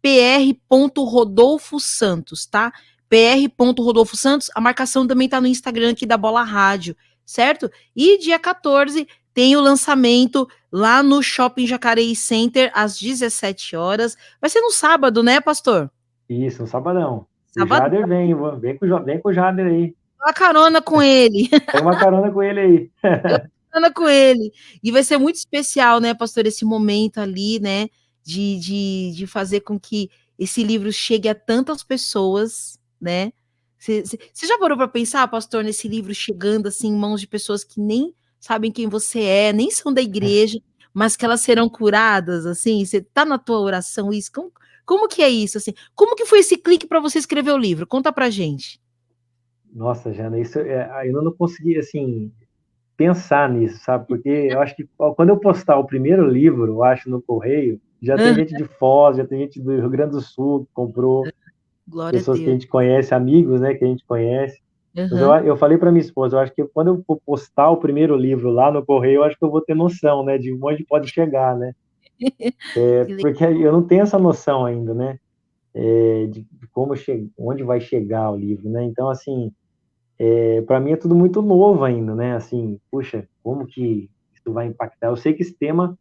@pr.rodolfosantos, tá? pr.rodolfosantos. A marcação também está no Instagram aqui da Bola Rádio, certo? E dia 14 tem o lançamento lá no Shopping Jacareí Center, às 17 horas. Vai ser no sábado, né, pastor? Isso, no sabadão. O Sábado, Jader vem, vem com o Jader aí. uma carona com ele. Pega uma carona com ele aí. Eu carona com ele. E vai ser muito especial, né, pastor, esse momento ali, né, de fazer com que esse livro chegue a tantas pessoas, né? Você já parou para pensar, pastor, nesse livro chegando assim em mãos de pessoas que nem sabem quem você é, nem são da igreja, mas que elas serão curadas, assim? Você tá na tua oração isso? Como que é isso, assim? Como que foi esse clique para você escrever o livro? Conta pra gente. Nossa, Jana, isso eu não consegui, assim, pensar nisso, sabe? Porque eu acho que quando eu postar o primeiro livro, eu acho, no Correio, já tem Aham, gente de Foz, já tem gente do Rio Grande do Sul que comprou, glória a pessoas que a Deus. gente conhece, amigos, né, que a gente conhece. Mas Aham, eu falei para minha esposa, eu acho que quando eu for postar o primeiro livro lá no Correio, eu acho que eu vou ter noção, né, de onde pode chegar, né? que Porque eu não tenho essa noção ainda, né, de como onde vai chegar o livro, né? Então, assim, para mim é tudo muito novo ainda, né? Assim, puxa, como que isso vai impactar? Eu sei que esse tema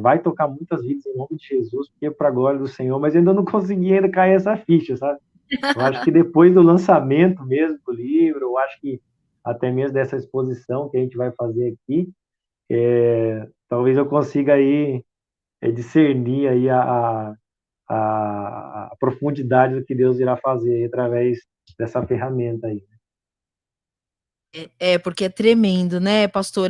vai tocar muitas vidas em nome de Jesus, porque é para a glória do Senhor, mas ainda não consegui ainda cair essa ficha, sabe? Eu acho que depois do lançamento mesmo do livro, eu acho que até mesmo dessa exposição que a gente vai fazer aqui, talvez eu consiga aí discernir aí a profundidade do que Deus irá fazer através dessa ferramenta aí. porque é tremendo, né, pastor?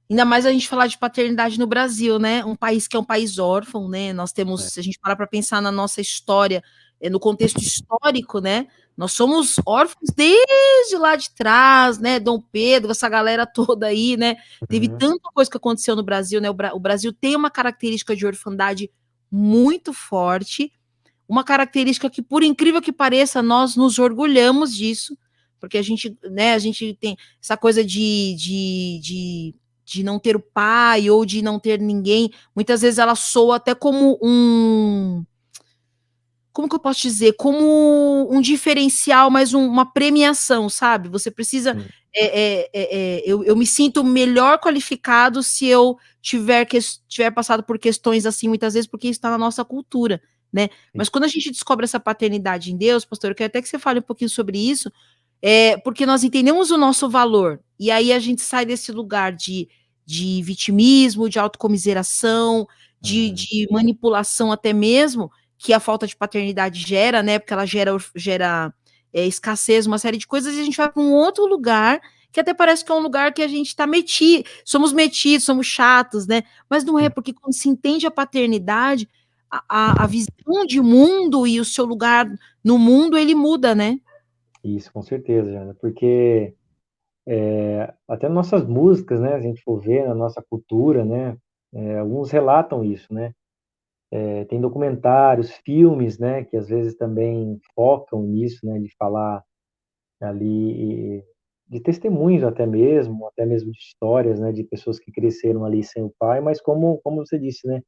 Ainda mais a gente falar de paternidade no Brasil, né? Um país que é um país órfão, né? Nós temos, Né? se a gente parar para pensar na nossa história no contexto histórico, né? Nós somos órfãos desde lá de trás, né? Dom Pedro, essa galera toda aí, né? Teve tanta coisa que aconteceu no Brasil, né? O Brasil tem uma característica de orfandade muito forte, uma característica que, por incrível que pareça, nós nos orgulhamos disso, porque a gente, né, a gente tem essa coisa de não ter o pai ou de não ter ninguém. Muitas vezes ela soa até como como que eu posso dizer? Como um diferencial, mas uma premiação, sabe? Você precisa. Eu me sinto melhor qualificado se eu tiver passado por questões assim, muitas vezes, porque isso está na nossa cultura, né? Mas quando a gente descobre essa paternidade em Deus, pastor, eu quero até que você fale um pouquinho sobre isso, porque nós entendemos o nosso valor, e aí a gente sai desse lugar de vitimismo, de autocomiseração, de manipulação até mesmo, que a falta de paternidade gera, né? Porque ela gera escassez, uma série de coisas, e a gente vai para um outro lugar que até parece que é um lugar que a gente está somos metidos, somos chatos, né? Mas não é, porque quando se entende a paternidade, a visão de mundo e o seu lugar no mundo, ele muda, né? Isso, com certeza, Jana, porque até nossas músicas, né, se a gente for ver na nossa cultura, né, alguns relatam isso, né? Tem documentários, filmes, né, que às vezes também focam nisso, né, de falar ali de testemunhos até mesmo de histórias, né, de pessoas que cresceram ali sem o pai, mas como você disse, né,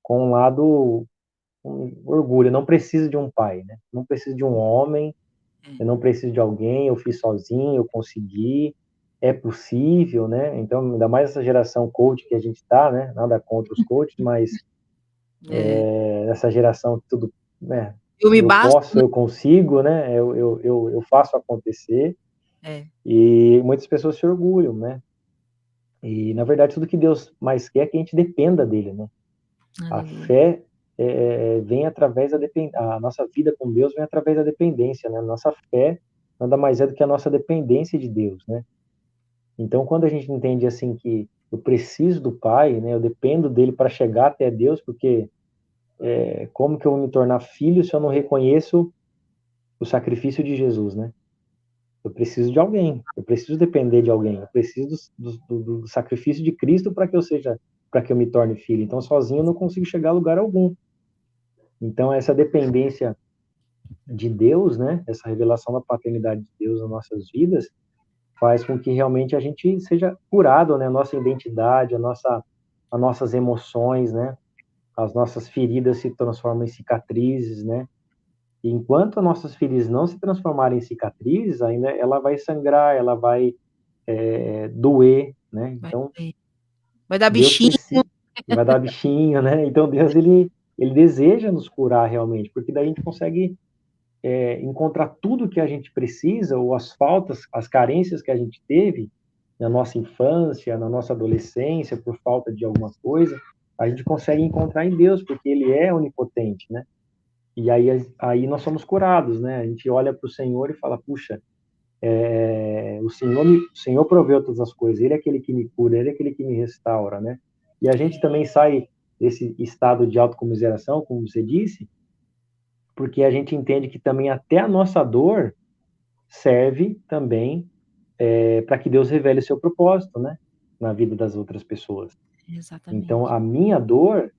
com um lado um orgulho, eu não preciso de um pai, né? Não preciso de um homem, eu não preciso de alguém, eu fiz sozinho, eu consegui, é possível, né? Então, ainda mais essa geração coach que a gente tá, né? Nada contra os coaches, mas essa geração que tudo, né? Eu me Eu basto, posso, eu consigo, né? Eu faço acontecer. E muitas pessoas se orgulham, né? E, na verdade, tudo que Deus mais quer é que a gente dependa dele, né? A aleluia. fé vem através a nossa vida com Deus vem através da dependência, né? Nossa fé nada mais é do que a nossa dependência de Deus, né? Então, quando a gente entende assim que eu preciso do Pai, né? Eu dependo dele para chegar até Deus, porque como que eu vou me tornar filho se eu não reconheço o sacrifício de Jesus, né? Eu preciso de alguém, eu preciso depender de alguém, eu preciso do sacrifício de Cristo para que eu me torne filho. Então, sozinho eu não consigo chegar a lugar algum. Então, essa dependência de Deus, né, essa revelação da paternidade de Deus nas nossas vidas, faz com que realmente a gente seja curado, né, a nossa identidade, as nossas emoções, né, as nossas feridas se transformam em cicatrizes, né, e enquanto as nossas feridas não se transformarem em cicatrizes, ainda ela vai sangrar, ela vai doer, né, então Vai dar Deus bichinho. precisa, vai dar bichinho, né, então Deus, ele deseja nos curar realmente, porque daí a gente consegue encontrar tudo que a gente precisa, ou as faltas, as carências que a gente teve na nossa infância, na nossa adolescência, por falta de alguma coisa, a gente consegue encontrar em Deus, porque Ele é onipotente, né? E aí nós somos curados, né? A gente olha para o Senhor e fala, puxa, o Senhor proveu todas as coisas, Ele é aquele que me cura, Ele é aquele que me restaura, né? E a gente também sai desse estado de autocomiseração, como você disse, porque a gente entende que também até a nossa dor serve também para que Deus revele o seu propósito, né, na vida das outras pessoas. Então, Exatamente. a minha dor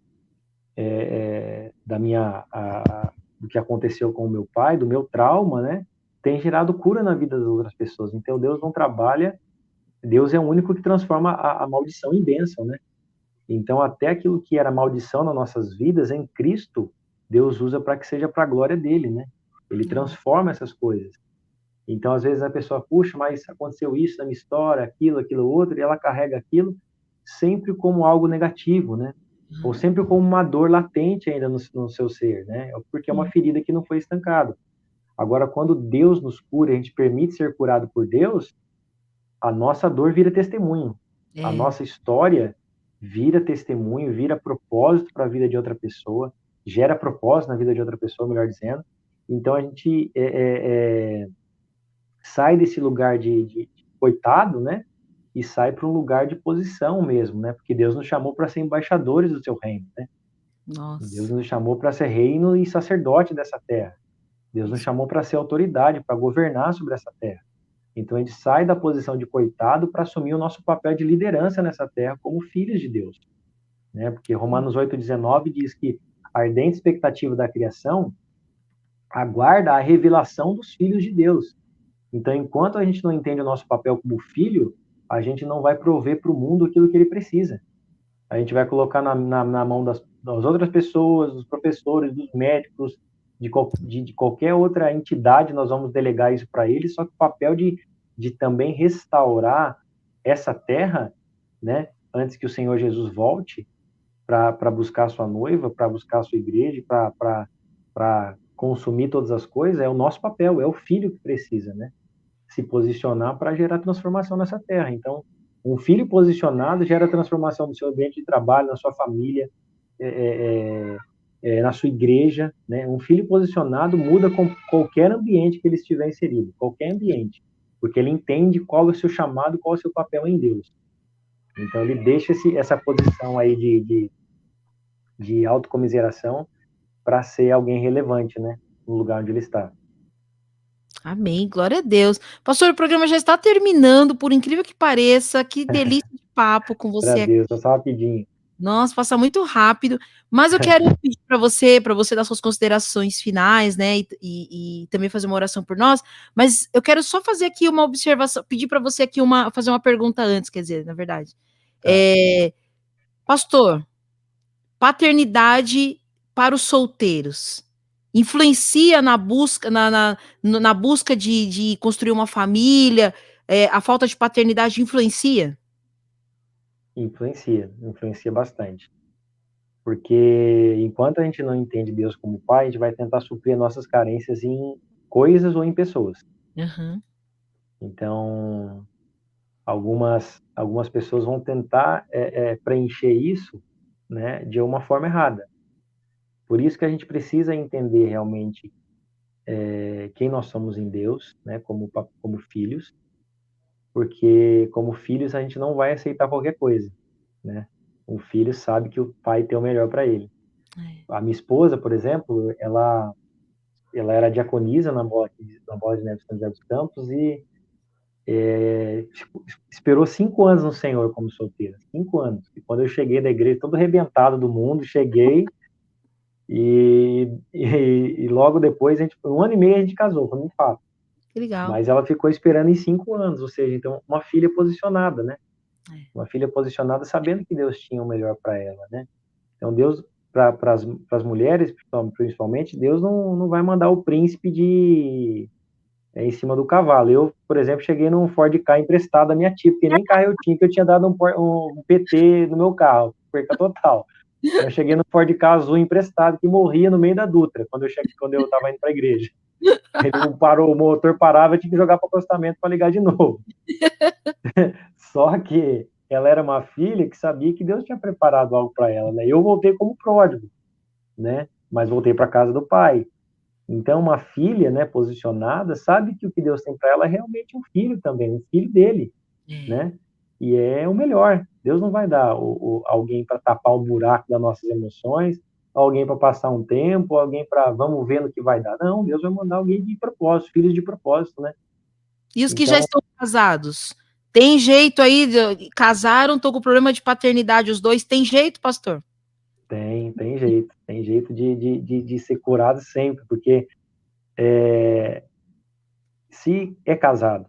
do que aconteceu com o meu pai, do meu trauma, né, tem gerado cura na vida das outras pessoas. Então, Deus não trabalha, Deus é o único que transforma a maldição em bênção, né? Então, até aquilo que era maldição nas nossas vidas, em Cristo, Deus usa para que seja para a glória dele, né? Ele transforma essas coisas. Então, às vezes a pessoa, puxa, mas aconteceu isso na minha história, aquilo outro, e ela carrega aquilo sempre como algo negativo, né? Ou sempre como uma dor latente ainda no seu ser, né? Porque é uma ferida que não foi estancada. Agora, quando Deus nos cura, a gente permite ser curado por Deus, a nossa dor vira testemunho. A nossa história vira testemunho, vira propósito para a vida de outra pessoa, gera propósito na vida de outra pessoa, melhor dizendo. Então, a gente sai desse lugar de coitado, né? E sai para um lugar de posição mesmo, né? Porque Deus nos chamou para ser embaixadores do seu reino, né? Deus Nossa. nos chamou para ser reino e sacerdote dessa terra. Deus nos Isso. chamou para ser autoridade, para governar sobre essa terra. Então a gente sai da posição de coitado para assumir o nosso papel de liderança nessa terra como filhos de Deus, né? Porque Romanos 8,19 diz que a ardente expectativa da criação aguarda a revelação dos filhos de Deus. Então, enquanto a gente não entende o nosso papel como filho, a gente não vai prover para o mundo aquilo que ele precisa. A gente vai colocar na mão das outras pessoas, dos professores, dos médicos, de qualquer outra entidade, nós vamos delegar isso para eles, só que o papel de também restaurar essa terra, né, antes que o Senhor Jesus volte para buscar a sua noiva, para buscar a sua igreja, para consumir todas as coisas, é o nosso papel, é o filho que precisa, né, se posicionar para gerar transformação nessa terra. Então, um filho posicionado gera transformação no seu ambiente de trabalho, na sua família, na sua igreja, né? Um filho posicionado muda com qualquer ambiente que ele estiver inserido, qualquer ambiente, porque ele entende qual é o seu chamado, qual é o seu papel em Deus. Então, ele deixa essa posição aí de autocomiseração para ser alguém relevante, né? No lugar onde ele está. Amém, glória a Deus. Pastor, o programa já está terminando, por incrível que pareça, que delícia de papo com Para você aqui. Deus, só rapidinho. Nossa, passa muito rápido, mas eu quero pedir para você dar suas considerações finais, né, e também fazer uma oração por nós, mas eu quero só fazer aqui uma observação, pedir para você aqui fazer uma pergunta antes, quer dizer, na verdade. Tá. Pastor, paternidade para os solteiros influencia na busca, na busca de construir uma família? A falta de paternidade influencia? Influencia bastante. Porque enquanto a gente não entende Deus como Pai, a gente vai tentar suprir nossas carências em coisas ou em pessoas. Uhum. Então, algumas pessoas vão tentar preencher isso, né, de uma forma errada. Por isso que a gente precisa entender realmente quem nós somos em Deus, né, como filhos, porque como filhos a gente não vai aceitar qualquer coisa, né? Um filho sabe que o pai tem o melhor para ele. A minha esposa, por exemplo, ela era diaconisa na Bola de Neve de São José dos Campos e esperou 5 anos no Senhor como solteira. 5 anos. E quando eu cheguei da igreja, todo arrebentado do mundo, cheguei e logo depois, 1 ano e meio a gente casou, foi muito fácil. Que legal. Mas ela ficou esperando em 5 anos, ou seja, então uma filha posicionada, né? Uma filha posicionada sabendo que Deus tinha o melhor para ela, né? Então Deus, para as mulheres, principalmente, Deus não vai mandar o príncipe em cima do cavalo. Eu, por exemplo, cheguei num Ford Ka emprestado da minha tia, porque nem carro eu tinha, que eu tinha dado um PT no meu carro, perca total. Eu cheguei no Ford Ka azul emprestado, que morria no meio da Dutra, quando eu estava indo para a igreja. Ele não parou, o motor parava, eu tinha que jogar para o acostamento para ligar de novo. Só que ela era uma filha que sabia que Deus tinha preparado algo para ela, né? Eu voltei como pródigo, né? Mas voltei para casa do pai. Então, uma filha, né, posicionada, sabe que o que Deus tem para ela é realmente um filho também, um filho dele, né? E é o melhor. Deus não vai dar alguém para tapar o buraco das nossas emoções, alguém para passar um tempo, alguém para vamos ver no que vai dar. Não, Deus vai mandar alguém de propósito, filhos de propósito, né? E os que já Então, estão casados? Tem jeito aí? Casaram, estão com problema de paternidade, os dois. Tem jeito, pastor? tem jeito. Tem jeito de ser curado sempre, porque se é casado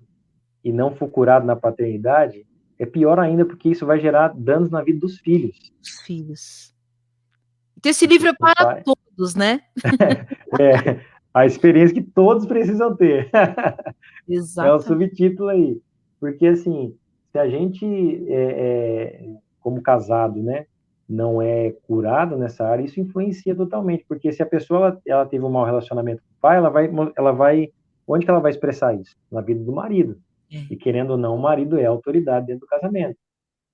e não for curado na paternidade, é pior ainda, porque isso vai gerar danos na vida dos filhos. Os filhos. Então, esse livro é O para pai, todos, né? a experiência que todos precisam ter. É o Exatamente. subtítulo aí. Porque, assim, se a gente, como casado, né, não é curado nessa área, isso influencia totalmente. Porque se a pessoa ela teve um mau relacionamento com o pai, ela vai. Onde que ela vai expressar isso? Na vida do marido. E querendo ou não, o marido é a autoridade dentro do casamento,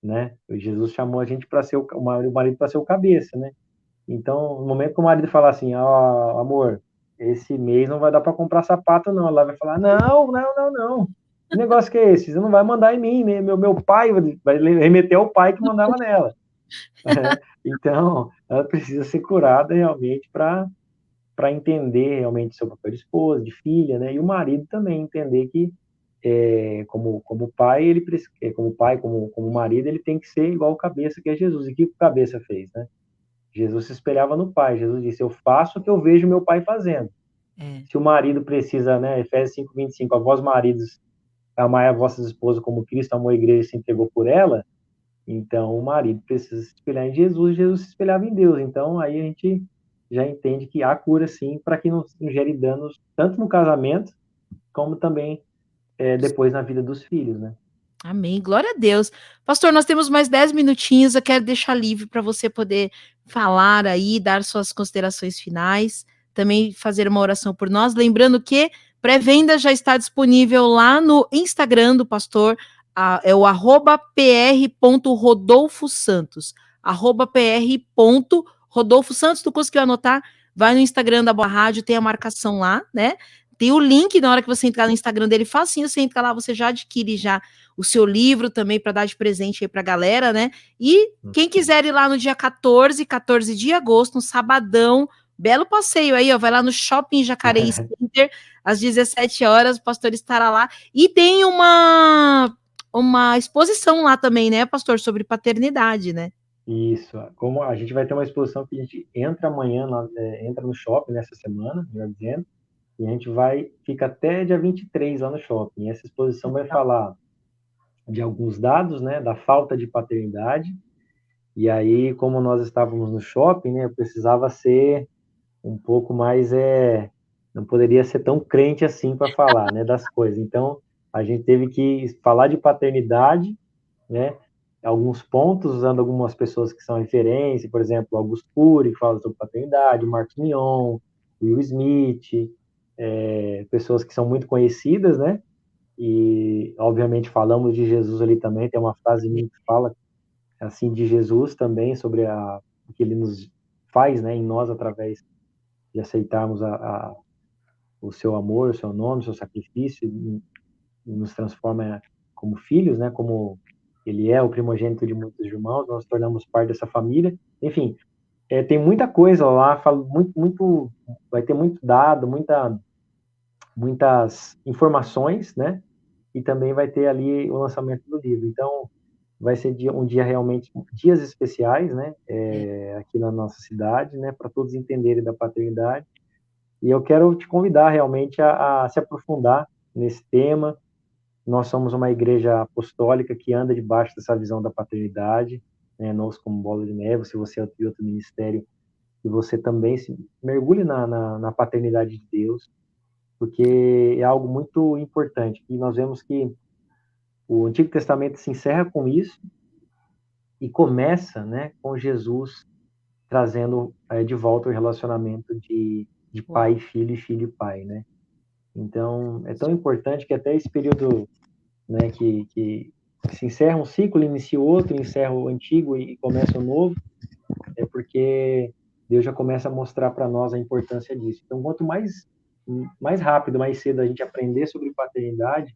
né? Jesus chamou a gente para ser o marido para ser o cabeça, né? Então, no momento que o marido falar assim, amor, esse mês não vai dar para comprar sapato, não. Ela vai falar, não. Que negócio que é esse? Você não vai mandar em mim, né? Meu pai vai remeter ao pai que mandava nela. Então, ela precisa ser curada realmente para para entender realmente seu papel de esposa, de filha, né? E o marido também entender que como pai, como marido, ele tem que ser igual o cabeça, que é Jesus. E o que o cabeça fez, né? Jesus se espelhava no pai. Jesus disse: eu faço o que eu vejo meu pai fazendo. É. Se o marido precisa, né? Efésios 5:25, a vós maridos, amai a vossas esposas como Cristo amou a igreja e se entregou por ela. Então o marido precisa se espelhar em Jesus, Jesus se espelhava em Deus. Então aí a gente já entende que há cura sim, para que não gere danos tanto no casamento como também depois na vida dos filhos, né? Amém, glória a Deus. Pastor, nós temos mais 10 minutinhos, eu quero deixar livre para você poder falar aí, dar suas considerações finais, também fazer uma oração por nós, lembrando que pré-venda já está disponível lá no Instagram do pastor, é o @pr.rodolfosantos, @pr.rodolfosantos, tu conseguiu anotar? Vai no Instagram da Boa Rádio, tem a marcação lá, né? Tem o link, na hora que você entrar no Instagram dele, facinho, você entra lá, você já adquire já o seu livro também para dar de presente aí para a galera, né? E quem quiser ir lá no dia 14 de agosto, no sabadão, belo passeio aí, ó, vai lá no Shopping Jacareí Center, às 17 horas, o pastor estará lá. E tem uma exposição lá também, né, pastor, sobre paternidade, né? Isso. Como a gente vai ter uma exposição que a gente entra amanhã, entra no shopping nessa semana, melhor dizendo, e a gente fica até dia 23 lá no shopping. E essa exposição vai falar de alguns dados, né, da falta de paternidade. E aí, como nós estávamos no shopping, né, eu precisava ser um pouco mais, não poderia ser tão crente assim para falar, né, das coisas. Então, a gente teve que falar de paternidade, né, alguns pontos, usando algumas pessoas que são referência, por exemplo, Augusto Cury, que fala sobre paternidade, Marcos Mion, Will Smith, pessoas que são muito conhecidas, né, e, obviamente, falamos de Jesus ali também, tem uma frase minha que fala, assim, de Jesus também, sobre o que ele nos faz, né, em nós, através de aceitarmos o seu amor, o seu nome, o seu sacrifício, e nos transforma como filhos, né, como ele é o primogênito de muitos irmãos, nós tornamos parte dessa família. Enfim, tem muita coisa lá, vai ter muito dado, muitas informações, né, e também vai ter ali o lançamento do livro. Então, vai ser um dia realmente, dias especiais, né, aqui na nossa cidade, né, para todos entenderem da paternidade. E eu quero te convidar realmente a se aprofundar nesse tema. Nós somos uma igreja apostólica que anda debaixo dessa visão da paternidade, né, nós como Bola de Neve, se você é de outro ministério, que você também se mergulhe na paternidade de Deus, porque é algo muito importante. E nós vemos que o Antigo Testamento se encerra com isso e começa, né, com Jesus trazendo de volta o relacionamento de pai e filho e pai, né? Então, é tão importante que até esse período, né, que se encerra um ciclo, inicia outro, encerra o antigo e começa o novo, é porque Deus já começa a mostrar para nós a importância disso. Então, quanto mais rápido, mais cedo a gente aprender sobre paternidade,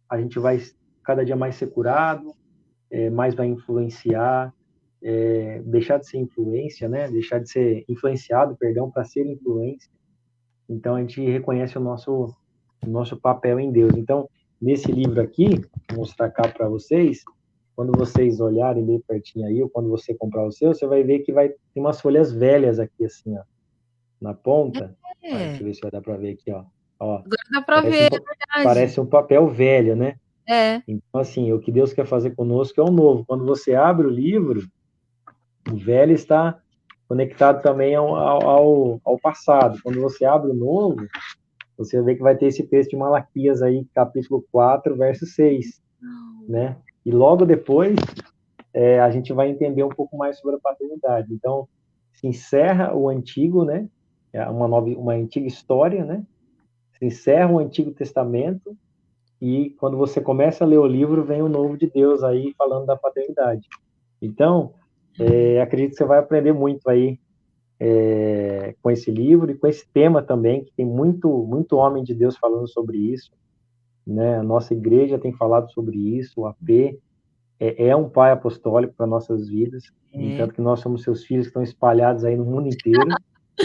a gente vai cada dia mais ser curado, mais vai influenciar, deixar de ser influência, né? Deixar de ser influenciado, perdão, para ser influência. Então a gente reconhece o nosso papel em Deus. Então, nesse livro aqui, vou mostrar cá para vocês, quando vocês olharem bem pertinho aí, ou quando você comprar o seu, você vai ver que vai ter umas folhas velhas aqui, assim, ó, na ponta. Deixa eu ver se vai dar para ver aqui, ó. Agora dá para ver, é verdade. Parece um papel velho, né? É. Então, assim, o que Deus quer fazer conosco é o novo. Quando você abre o livro, o velho está conectado também ao passado. Quando você abre o novo, você vê que vai ter esse texto de Malaquias aí, capítulo 4, verso 6, né? E logo depois, a gente vai entender um pouco mais sobre a paternidade. Então, se encerra o antigo, né? Uma antiga história, né? Se encerra o Antigo Testamento e quando você começa a ler o livro, vem o Novo de Deus aí falando da paternidade. Então, acredito que você vai aprender muito aí com esse livro e com esse tema também, que tem muito, muito homem de Deus falando sobre isso, né? A nossa igreja tem falado sobre isso, o AP é um pai apostólico para nossas vidas, entanto que nós somos seus filhos que estão espalhados aí no mundo inteiro,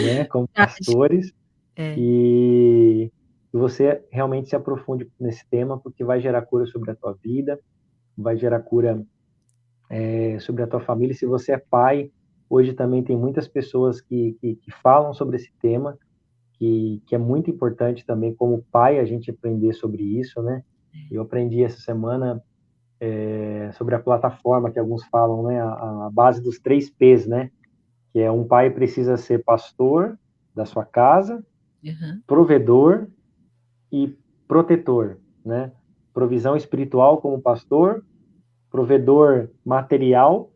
né, como Verdade. pastores, É, e você realmente se aprofunde nesse tema, porque vai gerar cura sobre a tua vida, vai gerar cura sobre a tua família. Se você é pai, hoje também tem muitas pessoas que falam sobre esse tema, que é muito importante também, como pai, a gente aprender sobre isso, né? Eu aprendi essa semana sobre a plataforma que alguns falam, né? A base dos 3 P's, né? Que é um pai precisa ser pastor da sua casa, aham, provedor e protetor, né? Provisão espiritual como pastor, provedor material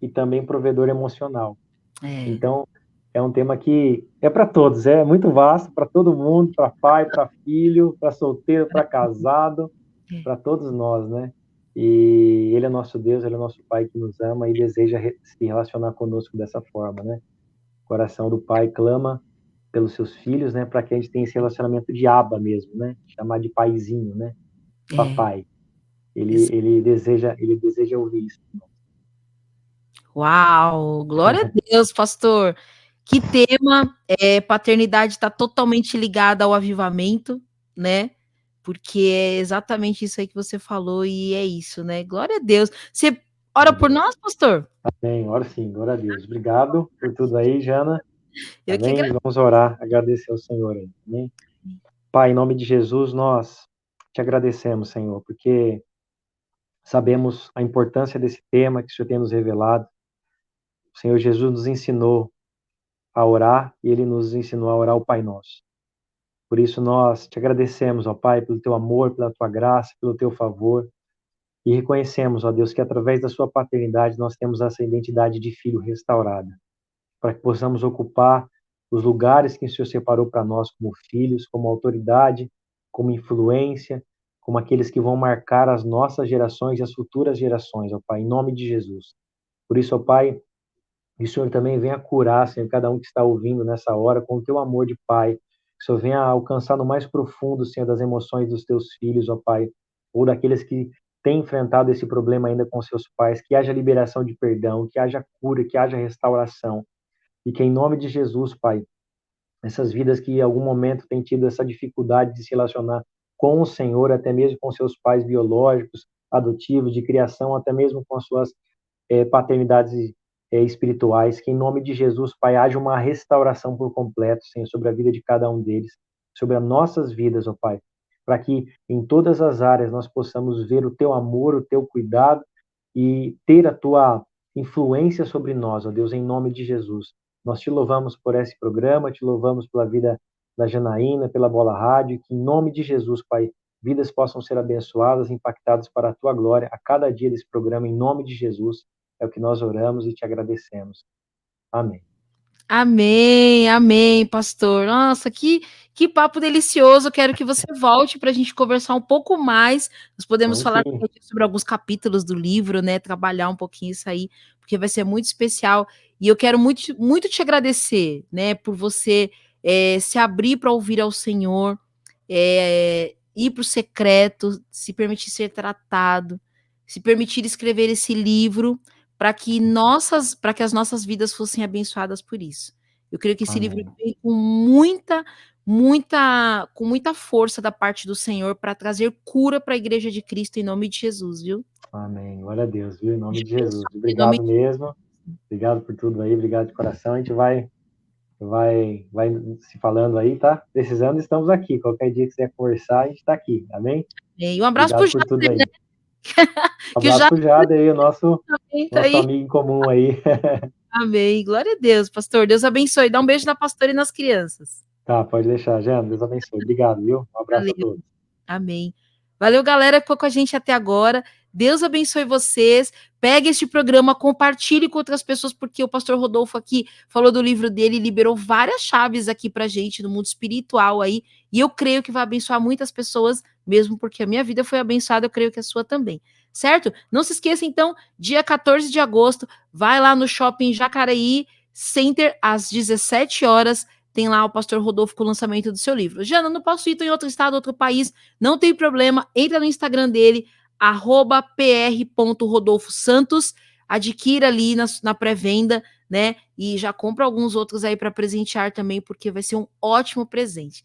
e também provedor emocional. é, Então, é um tema que é para todos, é muito vasto, para todo mundo, para pai, para filho, para solteiro, para casado, é, para todos nós, né? E Ele é nosso Deus, Ele é nosso Pai que nos ama e deseja se relacionar conosco dessa forma, né? O coração do Pai clama pelos seus filhos, né? Para que a gente tenha esse relacionamento de aba mesmo, né? Chamar de paizinho, né? é. Papai. Ele deseja ouvir isso. Uau, glória a Deus, pastor. Que tema, paternidade está totalmente ligada ao avivamento, né? Porque é exatamente isso aí que você falou e é isso, né? Glória a Deus. Você ora Glória a por Deus. nós, pastor? Amém. Ora sim, glória a Deus. Obrigado por tudo aí, Jana. Eu que Amém? Vamos orar, agradecer ao Senhor aí. Amém? Pai, em nome de Jesus, nós te agradecemos, Senhor, porque sabemos a importância desse tema que o Senhor tem nos revelado. O Senhor Jesus nos ensinou a orar e Ele nos ensinou a orar o Pai Nosso. Por isso nós te agradecemos, ó Pai, pelo teu amor, pela tua graça, pelo teu favor. E reconhecemos, ó Deus, que através da sua paternidade nós temos essa identidade de filho restaurada, para que possamos ocupar os lugares que o Senhor separou para nós como filhos, como autoridade, como influência, como aqueles que vão marcar as nossas gerações e as futuras gerações, ó Pai, em nome de Jesus. Por isso, ó Pai, que o Senhor também venha curar, Senhor, cada um que está ouvindo nessa hora, com o teu amor de Pai. Que o Senhor venha alcançar no mais profundo, Senhor, das emoções dos teus filhos, ó Pai, ou daqueles que têm enfrentado esse problema ainda com seus pais, que haja liberação de perdão, que haja cura, que haja restauração. E que em nome de Jesus, Pai, essas vidas que em algum momento têm tido essa dificuldade de se relacionar com o Senhor, até mesmo com seus pais biológicos, adotivos, de criação, até mesmo com as suas paternidades espirituais, que em nome de Jesus, Pai, haja uma restauração por completo, Senhor, sobre a vida de cada um deles, sobre as nossas vidas, ó Pai, para que em todas as áreas nós possamos ver o Teu amor, o Teu cuidado e ter a Tua influência sobre nós, ó Deus, em nome de Jesus. Nós te louvamos por esse programa, te louvamos pela vida da Janaína, pela Bola Rádio, que em nome de Jesus, Pai, vidas possam ser abençoadas, impactadas para a Tua glória a cada dia desse programa, em nome de Jesus. É o que nós oramos e te agradecemos. Amém. Amém, amém, pastor. Nossa, que papo delicioso. Eu quero que você volte para a gente conversar um pouco mais. Nós podemos Vamos falar sim. sobre alguns capítulos do livro, né? Trabalhar um pouquinho isso aí, porque vai ser muito especial. E eu quero muito, muito te agradecer, né, por você se abrir para ouvir ao Senhor, ir para o secreto, se permitir ser tratado, se permitir escrever esse livro para que as nossas vidas fossem abençoadas por isso. Eu creio que esse livro Amém. veio com muita força da parte do Senhor para trazer cura para a igreja de Cristo em nome de Jesus, viu? Amém. Glória a Deus, viu? Em nome Seja de Jesus. abençoado em nome Obrigado de mesmo. Obrigado por tudo aí. Obrigado de coração. A gente vai se falando aí, tá? Precisando, estamos aqui. Qualquer dia que quiser conversar, a gente está aqui. Amém? E um abraço para o Obrigado por Jader, tudo né? aí. Um Que o abraço Jader pro Jade aí, o também tá nosso aí. amigo em comum aí. Amém. Glória a Deus, pastor. Deus abençoe. Dá um beijo na pastora e nas crianças. Tá, pode deixar, Jana. Deus abençoe. Obrigado, viu? Um abraço a Valeu. todos. Amém. Valeu, galera, que ficou com a gente até agora. Deus abençoe vocês. Pegue este programa, compartilhe com outras pessoas, porque o pastor Rodolfo aqui falou do livro dele, liberou várias chaves aqui pra gente no mundo espiritual aí, e eu creio que vai abençoar muitas pessoas, mesmo porque a minha vida foi abençoada, eu creio que a sua também. Certo? Não se esqueça, então, dia 14 de agosto, vai lá no Shopping Jacareí Center, às 17 horas, tem lá o pastor Rodolfo com o lançamento do seu livro. Jana, não posso ir, estou em outro estado, outro país, não tem problema, entra no Instagram dele, @pr.rodolfosantos, adquira ali na pré-venda, né? E já compra alguns outros aí para presentear também, porque vai ser um ótimo presente.